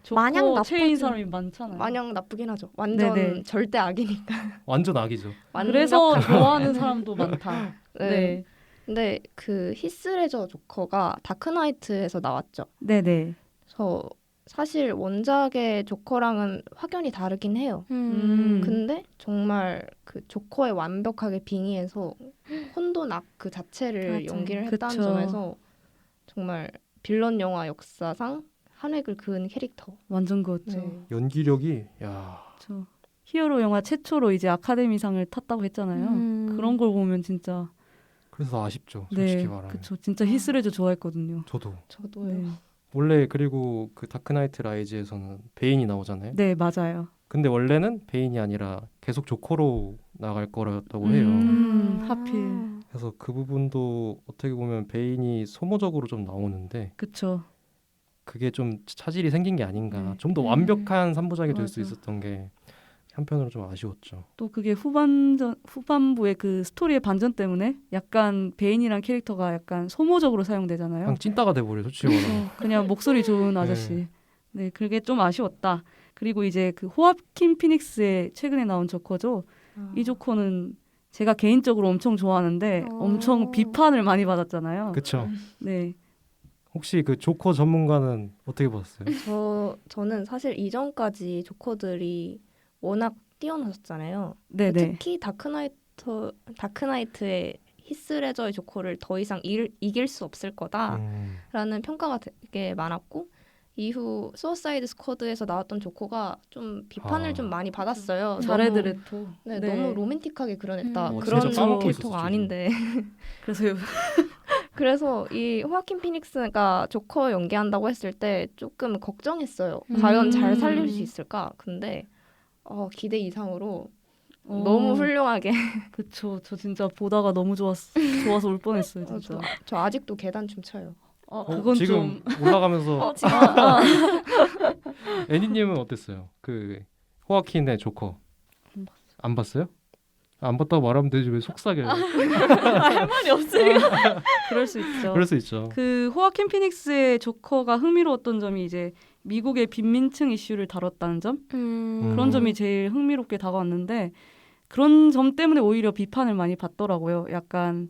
말해주죠. 마냥 나쁘지- 체인 사람이 많잖아요. 마냥 나쁘긴 하죠. 완전 네네. 절대 악이니까. 완전 악이죠. 그래서 완벽한- 좋아하는 사람도 많다. 네. 네. 근데 그 히스레저 조커가 다크나이트에서 나왔죠. 네네. 그래서 사실 원작의 조커랑은 확연히 다르긴 해요. 근데 정말 그 조커에 완벽하게 빙의해서 혼돈 악 그 자체를 맞아요. 연기를 했다는 그쵸. 점에서 정말 빌런 영화 역사상 한 획을 그은 캐릭터. 완전 그렇죠. 네. 연기력이 야 그렇죠. 히어로 영화 최초로 이제 아카데미상을 탔다고 했잖아요. 그런 걸 보면 진짜 그래서 아쉽죠. 솔직히 네, 말하면. 그렇죠. 진짜 히스레저 좋아했거든요. 저도 저도요. 네. 원래 그리고 그 다크나이트 라이즈에서는 베인이 나오잖아요. 네, 맞아요. 근데 원래는 베인이 아니라 계속 조커로 나갈 거라고 해요. 하필. 그래서 그 부분도 어떻게 보면 베인이 소모적으로 좀 나오는데 그렇죠. 그게 좀 차질이 생긴 게 아닌가. 네. 좀 더 완벽한 3부작이 될 수 맞아. 있었던 게 한편으로 좀 아쉬웠죠. 또 그게 후반부의 그 스토리의 반전 때문에 약간 베인이란 캐릭터가 약간 소모적으로 사용되잖아요. 그냥 찐따가 돼버려 솔직히 말하면. 그냥 목소리 좋은 아저씨. 네, 그게 좀 아쉬웠다. 그리고 이제 그 호아킨 피닉스의 최근에 나온 조커죠. 이 조커는 제가 개인적으로 엄청 좋아하는데 엄청 비판을 많이 받았잖아요. 그쵸. 네. 혹시 그 조커 전문가는 어떻게 보셨어요? 저는 사실 이전까지 조커들이 워낙 뛰어나셨잖아요. 네네. 특히 다크나이트의 히스레저의 조커를 더 이상 이길 수 없을 거다라는 평가가 되게 많았고 이후 수어사이드 스쿼드에서 나왔던 조커가 좀 비판을 좀 많이 받았어요. 자레드 너무, 레토. 네, 네. 너무 로맨틱하게 그려냈다. 진짜 그런 까먹고 캐릭터가 있었어, 아닌데. 그래서 그래서 이 호아킨 피닉스가 조커 연기한다고 했을 때 조금 걱정했어요. 음. 과연 잘 살릴 수 있을까? 근데 기대 이상으로 너무 훌륭하게. 그쵸. 저 진짜 보다가 너무 좋아서 울 뻔했어요. 진짜. 저 아직도 계단춤 춰요. 그건 지금 좀 올라가면서 애니님은 어땠어요? 그 호아킨의 조커 안 봤어요? 안 봤다고 말하면 되지 왜 속삭여요? 할 말이 없으니까. 그럴 수 있죠. 그럴 수 있죠. 그 호아킨 피닉스의 조커가 흥미로웠던 점이 이제 미국의 빈민층 이슈를 다뤘다는 점 그런 점이 제일 흥미롭게 다가왔는데 그런 점 때문에 오히려 비판을 많이 받더라고요. 약간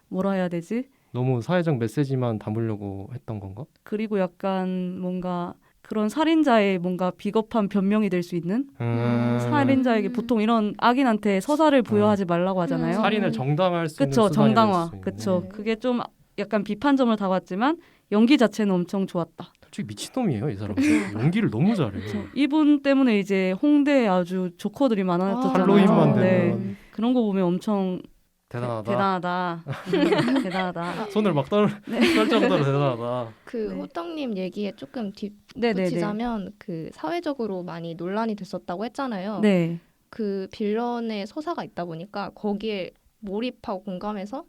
뭐라 해야 되지? 너무 사회적 메시지만 담으려고 했던 건가? 그리고 약간 뭔가 그런 살인자의 뭔가 비겁한 변명이 될 수 있는 살인자에게 보통 이런 악인한테 서사를 부여하지 말라고 하잖아요. 살인을 정당화할 수 있는 그쵸, 수단이 될 정당화. 수 있는. 그쵸. 네. 그게 좀 약간 비판점을 다갔지만 연기 자체는 엄청 좋았다. 솔직히 미친놈이에요 이 사람. 연기를 너무 잘해요. 이분 때문에 이제 홍대에 아주 조커들이 많아졌잖아요. 할로윈만 네. 되면 그런 거 보면 엄청 대단하다. 대단하다. 손을 막 떨 정도로 대단하다. 그 네. 호떡님 얘기에 조금 네네네. 덧붙이자면 그 사회적으로 많이 논란이 됐었다고 했잖아요. 네. 그 빌런의 서사가 있다 보니까 거기에 몰입하고 공감해서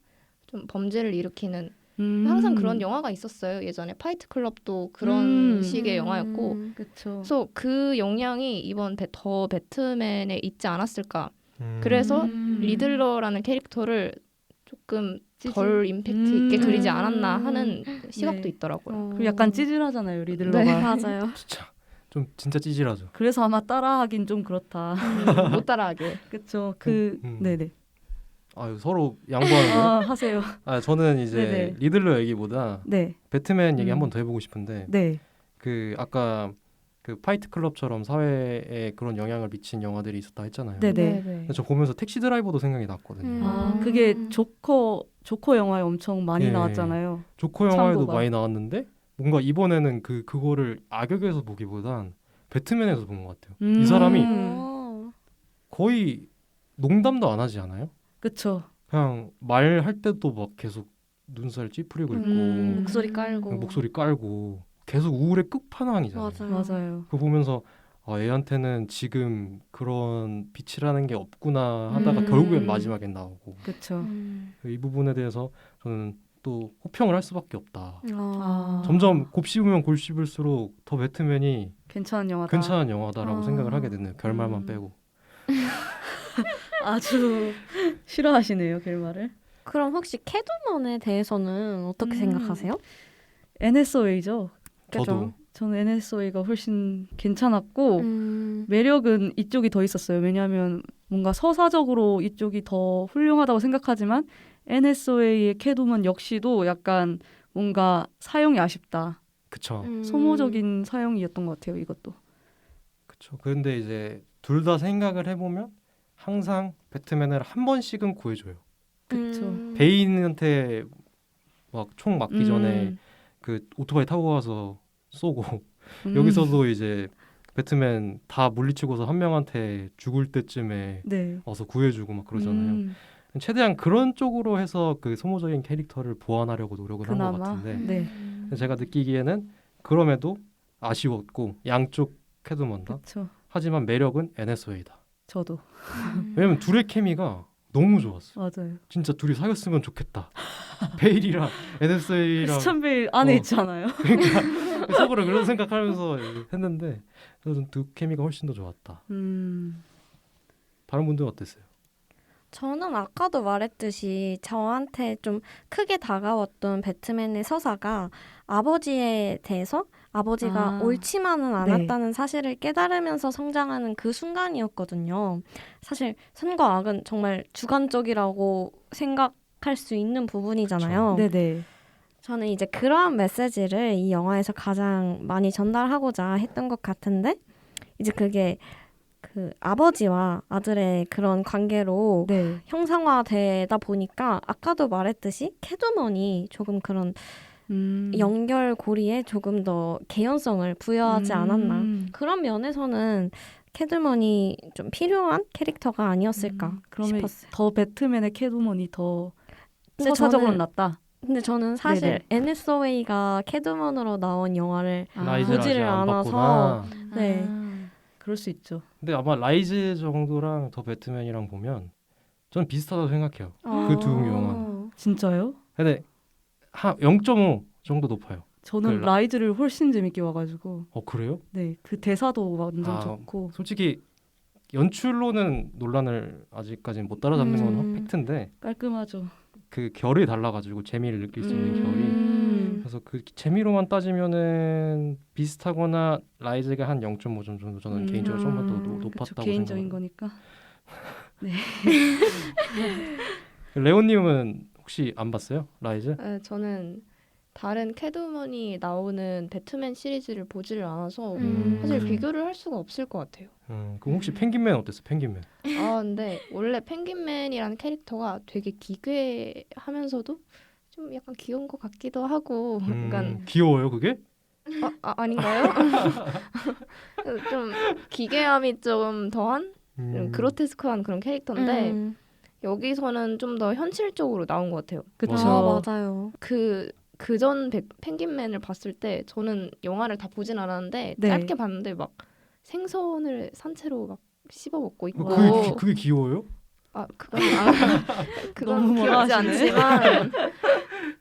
좀 범죄를 일으키는 항상 그런 영화가 있었어요. 예전에 파이트 클럽도 그런 식의 영화였고 그렇죠. 그래서 그 영향이 이번 더 배트맨에 있지 않았을까. 그래서 리들러라는 캐릭터를 조금 덜 임팩트 있게 그리지 않았나 하는 시각도 네. 있더라고요. 그리고 약간 찌질하잖아요 리들러가. 네. 맞아요. 진짜 좀 진짜 찌질하죠. 그래서 아마 따라하긴 좀 그렇다. 못 따라하게. 그쵸. 네네. 아유 서로 양보하는 거예요? 하세요. 저는 이제 네네. 리들러 얘기보다 네. 배트맨 얘기 음. 한 번 더 해보고 싶은데 네. 그 아까 그 파이트 클럽처럼 사회에 그런 영향을 미친 영화들이 있었다 했잖아요. 네네. 근데 저 보면서 택시 드라이버도 생각이 났거든요. 그게 조커 영화에 엄청 많이 예. 나왔잖아요. 조커 영화에도 참고가. 많이 나왔는데 뭔가 이번에는 그거를 악역에서 보기보단 배트맨에서 본 것 같아요. 이 사람이 거의 농담도 안 하지 않아요? 그쵸. 그냥 말할 때도 막 계속 눈살 찌푸리고 있고 목소리 깔고. 목소리 깔고 계속 우울의 끝판왕이잖아요. 맞아요. 그거 보면서 애한테는 지금 그런 빛이라는 게 없구나 하다가 결국엔 마지막엔 나오고 그쵸. 이 부분에 대해서 저는 또 호평을 할 수밖에 없다. 아. 점점 곱씹으면 곱씹을수록 더 배트맨이 괜찮은 영화다. 괜찮은 영화다라고 아. 생각을 하게 됐네요. 결말만 음. 빼고. 아주 싫어하시네요 결말을. 그럼 혹시 캐두먼에 대해서는 어떻게 생각하세요? NSOA죠. 저도 저는 NSOA가 훨씬 괜찮았고 매력은 이쪽이 더 있었어요. 왜냐하면 뭔가 서사적으로 이쪽이 더 훌륭하다고 생각하지만 NSOA의 캐두먼 역시도 약간 뭔가 사용이 아쉽다. 그쵸. 소모적인 사용이었던 것 같아요. 이것도. 그쵸. 근데 이제 둘 다 생각을 해보면 항상 배트맨을 한 번씩은 구해줘요. 그쵸. 베인한테 막 총 맞기 전에 그 오토바이 타고 가서 쏘고 여기서도 이제 배트맨 다 물리치고서 한 명한테 죽을 때쯤에 네. 와서 구해주고 막 그러잖아요. 최대한 그런 쪽으로 해서 그 소모적인 캐릭터를 보완하려고 노력을 한 것 그나마. 같은데 네. 제가 느끼기에는 그럼에도 아쉬웠고 양쪽 캐드먼 다. 그렇죠. 하지만 매력은 NSOA다. 저도 왜냐면 둘의 케미가 너무 좋았어. 맞아요. 진짜 둘이 사귀었으면 좋겠다. 베일이랑 NSA랑 크리스찬 베일 안에 어. 있잖아요. 그러니까 속으로 그런 생각하면서 했는데 저는 두 케미가 훨씬 더 좋았다. 다른 분들은 어땠어요? 저는 아까도 말했듯이 저한테 좀 크게 다가왔던 배트맨의 서사가 아버지에 대해서 아버지가 옳지만은 않았다는 사실을 깨달으면서 성장하는 그 순간이었거든요. 사실 선과 악은 정말 주관적이라고 생각할 수 있는 부분이잖아요. 네네. 저는 이제 그러한 메시지를 이 영화에서 가장 많이 전달하고자 했던 것 같은데 이제 그게 그 아버지와 아들의 그런 관계로 네. 형상화되다 보니까 아까도 말했듯이 캐두먼이 조금 그런 연결고리에 조금 더 개연성을 부여하지 않았나. 그런 면에서는 캐두먼이 좀 필요한 캐릭터가 아니었을까 그러면 싶었어요. 더 배트맨의 캐두먼이 더 근데 서사적으로 저는- 낫다. 근데 저는 사실 NSOA가 캐두먼으로 나온 영화를 라이즈를 보지를 아직 안 않아서 봤구나. 네. 그럴 수 있죠. 근데 아마 라이즈 정도랑 더 배트맨이랑 보면 저는 비슷하다고 생각해요. 그 두 영화는. 진짜요? 근데 0.5 정도 높아요. 저는 그 라이즈를 훨씬 재밌게 와가지고 그래요? 네, 그 대사도 완전 아, 좋고 솔직히 연출로는 논란을 아직까지는 못 따라잡는 건 팩트인데 깔끔하죠. 그 결이 달라가지고 재미를 느낄 수 있는 결이 그래서 그 재미로만 따지면은 비슷하거나 라이즈가 한 0.5점 정도 저는 개인적으로 좀 더 그쵸, 높았다고 개인적인 생각합니다. 거니까. 레오님은 혹시 안 봤어요? 라이즈? 네, 저는 다른 캐드먼이 나오는 배트맨 시리즈를 보지를 않아서 사실 비교를 할 수가 없을 것 같아요. 그럼 혹시 펭귄맨 어땠어? 펭귄맨? 근데 원래 펭귄맨이라는 캐릭터가 되게 기괴하면서도 좀 약간 귀여운 것 같기도 하고 약간 귀여워요 그게? 아닌가요? 좀 기괴함이 좀 더한 좀 그로테스크한 그런 캐릭터인데 여기서는 좀 더 현실적으로 나온 것 같아요. 그쵸. 맞아요. 그전 펭귄맨을 봤을 때 저는 영화를 다 보진 않았는데 네. 짧게 봤는데 막 생선을 산채로 막 씹어 먹고 있고 그게 귀여워요? 그건 너무 귀엽지 뭐라하시네. 않지만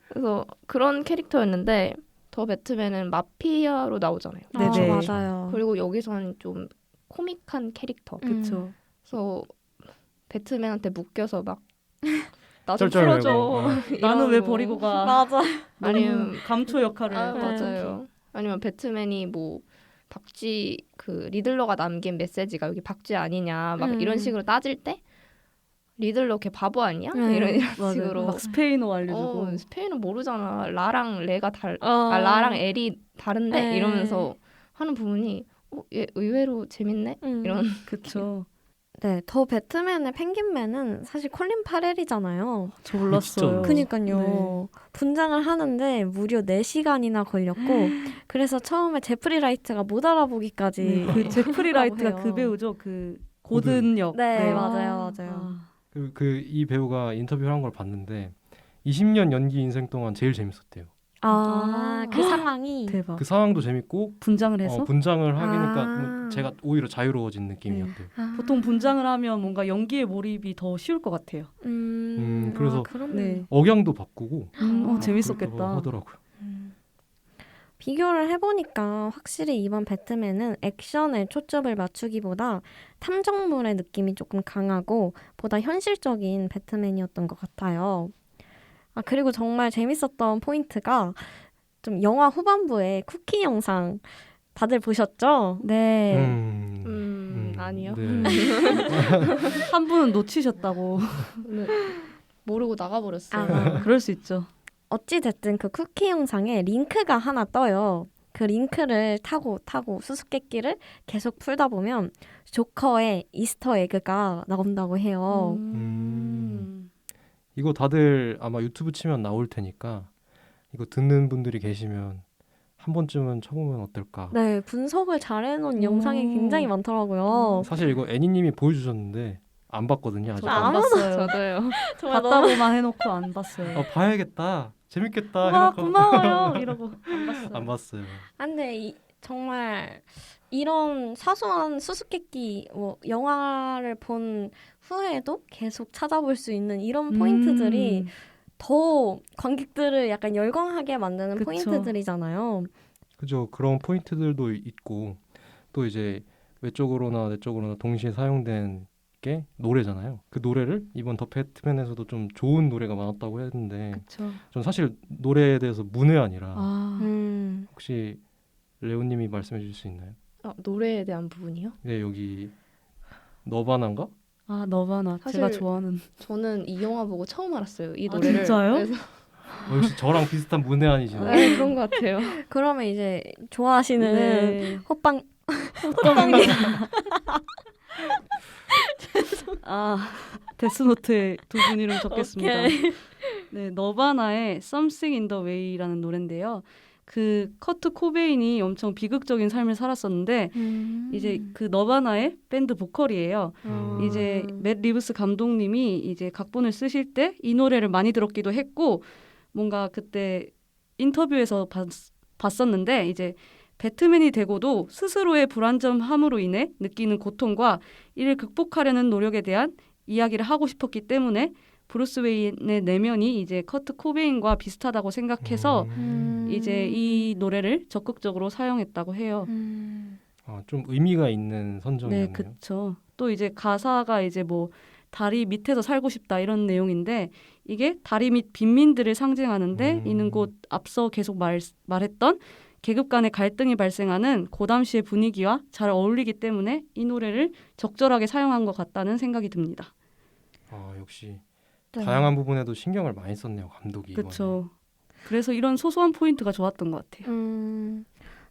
그래서 그런 캐릭터였는데 더 배트맨은 마피아로 나오잖아요. 네네. 맞아요. 그리고 여기서는 좀 코믹한 캐릭터. 그렇죠. 그래서 배트맨한테 묶여서 막 나 좀 쩔쩔매고. 풀어줘. 나는 왜 이러고. 버리고 가? 맞아. 아니면 감초 역할을. 아, 네. 맞아요. 아니면 배트맨이 뭐 박쥐 그 리들러가 남긴 메시지가 여기 박쥐 아니냐 막 이런 식으로 따질 때 리들러 걔 바보 아니야? 이런 맞아요. 식으로 막 스페인어 알려주고. 스페인은 모르잖아. 라랑 레가 어. 라랑 엘이 다른데 네. 이러면서 하는 부분이 얘 의외로 재밌네 이런. 그쵸. 네, 더 배트맨의 펭귄맨은 사실 콜린 파렐이잖아요. 저 몰랐어요. 그니까요. 네. 분장을 하는데 무려 4시간이나 걸렸고 그래서 처음에 제프리 라이트가 못 알아보기까지 네, 그 제프리 라이트가 해요. 그 배우죠. 그 고든 역. 네, 맞아요. 아, 이 배우가 인터뷰를 한 걸 봤는데 20년 연기 인생 동안 제일 재밌었대요. 그 상황이 대박. 그 상황도 재밌고 분장을 해서 분장을 하니까 아. 뭐 제가 오히려 자유로워진 느낌이었대요. 보통 분장을 하면 뭔가 연기에 몰입이 더 쉬울 것 같아요. 그래서 그러면 네. 억양도 바꾸고 그렇게 재밌었겠다. 하더라고요. 비교를 해보니까 확실히 이번 배트맨은 액션에 초점을 맞추기보다 탐정물의 느낌이 조금 강하고 보다 현실적인 배트맨이었던 것 같아요. 그리고 정말 재밌었던 포인트가 좀 영화 후반부에 쿠키 영상 다들 보셨죠? 네. 아니요. 네. 한 분은 놓치셨다고. 모르고 나가버렸어요. 그럴 수 있죠. 어찌됐든 그 쿠키 영상에 링크가 하나 떠요. 그 링크를 타고 수수께끼를 계속 풀다 보면 조커의 이스터 에그가 나온다고 해요. 이거 다들 아마 유튜브 치면 나올 테니까 이거 듣는 분들이 계시면 한 번쯤은 쳐보면 어떨까. 네, 분석을 잘 해놓은 영상이 굉장히 많더라고요. 사실 이거 애니님이 보여주셨는데 안 봤거든요. 아직. 저도 안 봤어요. 저도요. 정말 봤다고만 해놓고 안 봤어요. 봐야겠다. 재밌겠다. 와 해놓고 고마워요 이러고 안 봤어요. 안 봤어요. 근데 정말 이런 사소한 수수께끼 영화를 본 후에도 계속 찾아볼 수 있는 이런 포인트들이 더 관객들을 약간 열광하게 만드는 그쵸. 포인트들이잖아요. 그죠. 그런 포인트들도 있고 또 이제 외적으로나 내적으로나 동시에 사용된 게 노래잖아요. 그 노래를 이번 더 배트맨에서도 좀 좋은 노래가 많았다고 했는데 그렇죠. 전 사실 노래에 대해서 문외한이라 혹시 레오님이 말씀해 주실 수 있나요? 노래에 대한 부분이요? 네, 여기 너바나인가? 너바나 사실 제가 좋아하는. 저는 이 영화 보고 처음 알았어요. 이 노래를. 진짜요? 그래서 역시 저랑 비슷한 문외한이시네요. 네, 그런 것 같아요. 그러면 이제 좋아하시는 네. 호빵 데스노트에 두 분 이름 적겠습니다. 오케이. 네, 너바나의 Something in the Way라는 노래인데요. 그 커트 코베인이 엄청 비극적인 삶을 살았었는데 이제 그 너바나의 밴드 보컬이에요. 이제 맷 리브스 감독님이 이제 각본을 쓰실 때 이 노래를 많이 들었기도 했고 뭔가 그때 인터뷰에서 봤었는데 이제 배트맨이 되고도 스스로의 불안정함으로 인해 느끼는 고통과 이를 극복하려는 노력에 대한 이야기를 하고 싶었기 때문에 브루스 웨인의 내면이 이제 커트 코베인과 비슷하다고 생각해서 이제 이 노래를 적극적으로 사용했다고 해요. 좀 의미가 있는 선정이었네요. 네, 그렇죠. 또 이제 가사가 이제 뭐 다리 밑에서 살고 싶다 이런 내용인데 이게 다리 밑 빈민들을 상징하는데 이는 곧 앞서 계속 말했던 계급 간의 갈등이 발생하는 고담시의 분위기와 잘 어울리기 때문에 이 노래를 적절하게 사용한 것 같다는 생각이 듭니다. 역시 네. 다양한 부분에도 신경을 많이 썼네요, 감독이. 그렇죠. 그래서 이런 소소한 포인트가 좋았던 것 같아요.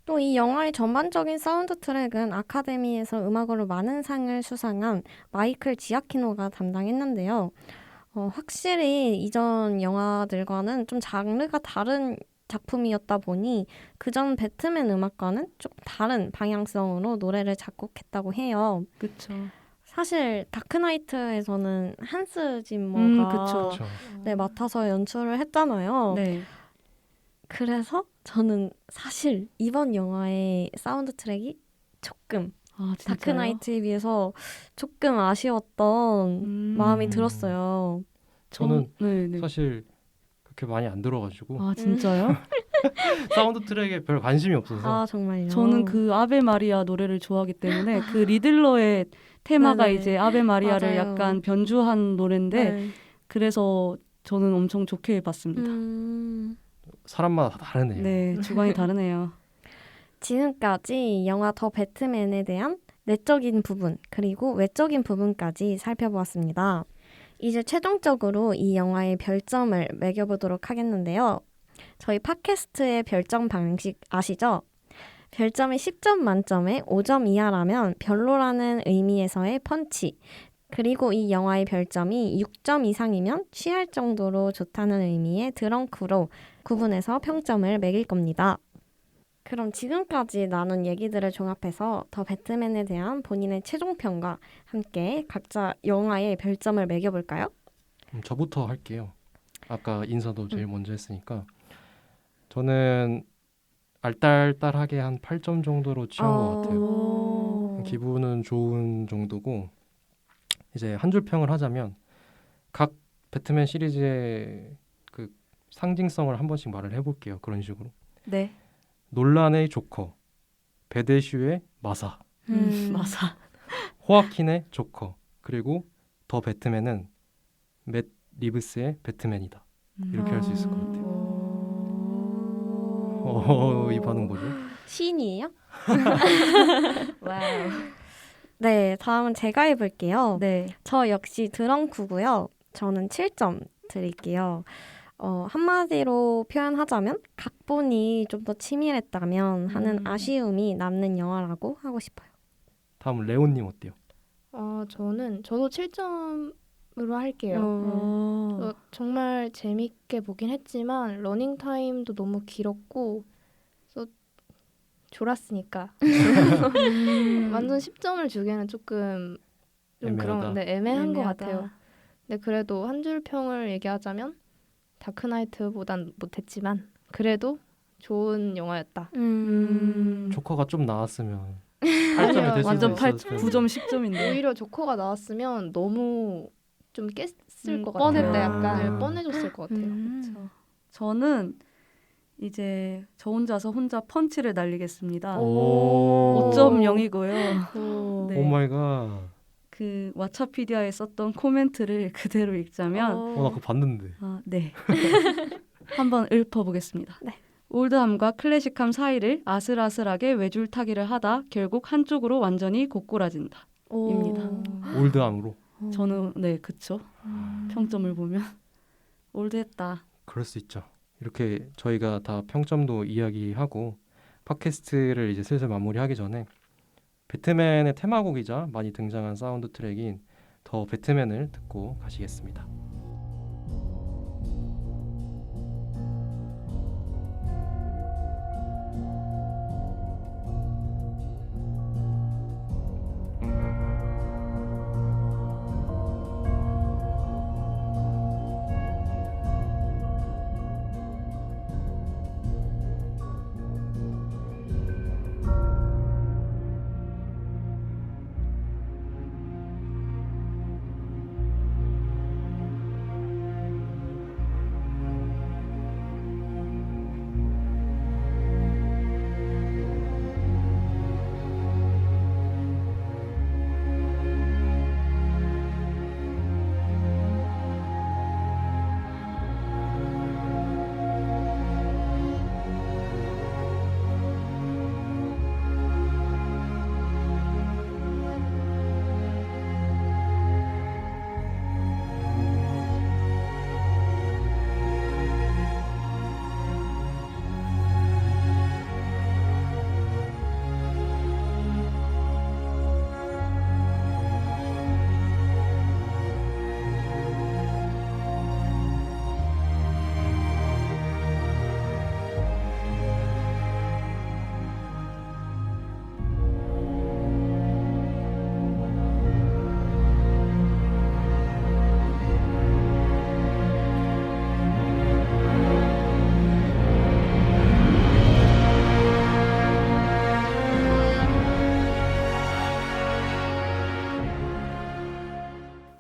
또 이 영화의 전반적인 사운드 트랙은 아카데미에서 음악으로 많은 상을 수상한 마이클 지아키노가 담당했는데요. 확실히 이전 영화들과는 좀 장르가 다른 작품이었다 보니 그전 배트맨 음악과는 조금 다른 방향성으로 노래를 작곡했다고 해요. 그렇죠. 사실 다크나이트에서는 한스 짐머가 그쵸. 네, 맡아서 연출을 했잖아요. 네. 그래서 저는 사실 이번 영화의 사운드 트랙이 조금 진짜요? 다크나이트에 비해서 조금 아쉬웠던 마음이 들었어요. 저는 네. 사실 그렇게 많이 안 들어가지고 진짜요? 사운드 트랙에 별 관심이 없어서 정말요? 저는 그 아베 마리아 노래를 좋아하기 때문에 그 리들러의 테마가 네네. 이제 아베 마리아를 맞아요. 약간 변주한 노래인데 네. 그래서 저는 엄청 좋게 봤습니다. 사람마다 다 다르네요. 네, 주관이 다르네요. 지금까지 영화 더 배트맨에 대한 내적인 부분 그리고 외적인 부분까지 살펴보았습니다. 이제 최종적으로 이 영화의 별점을 매겨보도록 하겠는데요. 저희 팟캐스트의 별점 방식 아시죠? 별점이 10점 만점에 5점 이하라면 별로라는 의미에서의 펀치, 그리고 이 영화의 별점이 6점 이상이면 취할 정도로 좋다는 의미의 드렁크로 구분해서 평점을 매길 겁니다. 그럼 지금까지 나눈 얘기들을 종합해서 더 배트맨에 대한 본인의 최종평과 함께 각자 영화의 별점을 매겨볼까요? 저부터 할게요. 아까 인사도 제일 먼저 했으니까 저는 알딸딸하게 한 8점 정도로 치운 것 같아요. 기분은 좋은 정도고 이제 한 줄 평을 하자면 각 배트맨 시리즈의 그 상징성을 한 번씩 말을 해볼게요. 그런 식으로. 네. 놀란의 조커, 베데슈의 마사, 맞아. 호아킨의 조커, 그리고 더 배트맨은 맷 리브스의 배트맨이다. 이렇게 할 수 있을 것 같아요. 이 반응 뭐죠? 시인이에요? 와우. 네, 다음은 제가 해볼게요. 네. 저 역시 드렁크고요. 저는 7점 드릴게요. 한마디로 표현하자면 각본이 좀 더 치밀했다면 하는 아쉬움이 남는 영화라고 하고 싶어요. 다음 레온님 어때요? 저도 7점으로 할게요. 정말 재밌게 보긴 했지만 러닝 타임도 너무 길었고 그래서 졸았으니까 완전 10점을 주기에는 조금 좀 애매하다. 그런 애매한 것 애매하다. 같아요. 근데 그래도 한 줄 평을 얘기하자면 다크나이트보단 못했지만 그래도 좋은 영화였다. 조커가 좀 나왔으면 8점이 될 수도 완전 있었을 텐데. 9점 10점인데. 오히려 조커가 나왔으면 너무 좀 깼을 것 뻔했다, 같아요. 약간. 네, 뻔해졌을 것 같아요. 저는 이제 저 혼자 펀치를 날리겠습니다. 오. 5.0이고요. 네. 오 마이 갓. 그 왓챠피디아에 썼던 코멘트를 그대로 읽자면 나 그거 봤는데. 네. 한번 읊어보겠습니다. 네. 올드함과 클래식함 사이를 아슬아슬하게 외줄타기를 하다 결국 한쪽으로 완전히 고꾸라진다. 입니다. 올드함으로. 저는 네, 그쵸. 평점을 보면 올드했다. 그럴 수 있죠. 이렇게 저희가 다 평점도 이야기하고 팟캐스트를 이제 슬슬 마무리하기 전에 배트맨의 테마곡이자 많이 등장한 사운드 트랙인 더 배트맨을 듣고 가시겠습니다.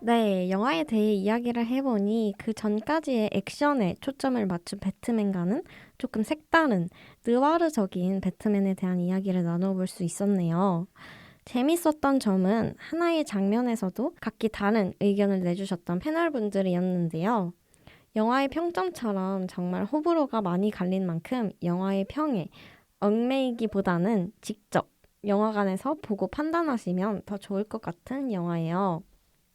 네, 영화에 대해 이야기를 해보니 그 전까지의 액션에 초점을 맞춘 배트맨과는 조금 색다른 느와르적인 배트맨에 대한 이야기를 나눠볼 수 있었네요. 재밌었던 점은 하나의 장면에서도 각기 다른 의견을 내주셨던 패널분들이었는데요. 영화의 평점처럼 정말 호불호가 많이 갈린 만큼 영화의 평에 얽매이기보다는 직접 영화관에서 보고 판단하시면 더 좋을 것 같은 영화예요.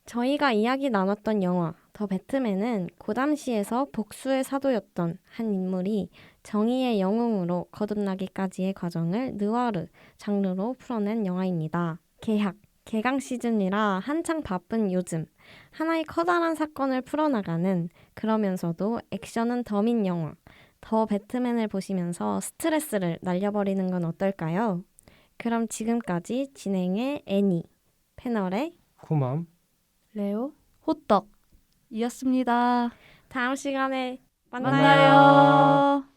저희가 이야기 나눴던 영화 더 배트맨은 고담시에서 복수의 사도였던 한 인물이 정의의 영웅으로 거듭나기까지의 과정을 느와르 장르로 풀어낸 영화입니다. 개학, 개강 시즌이라 한창 바쁜 요즘 하나의 커다란 사건을 풀어나가는 그러면서도 액션은 덤인 영화 더 배트맨을 보시면서 스트레스를 날려버리는 건 어떨까요? 그럼 지금까지 진행의 애니, 패널의 쿠맘 레오? 호떡이었습니다. 다음 시간에 만나요.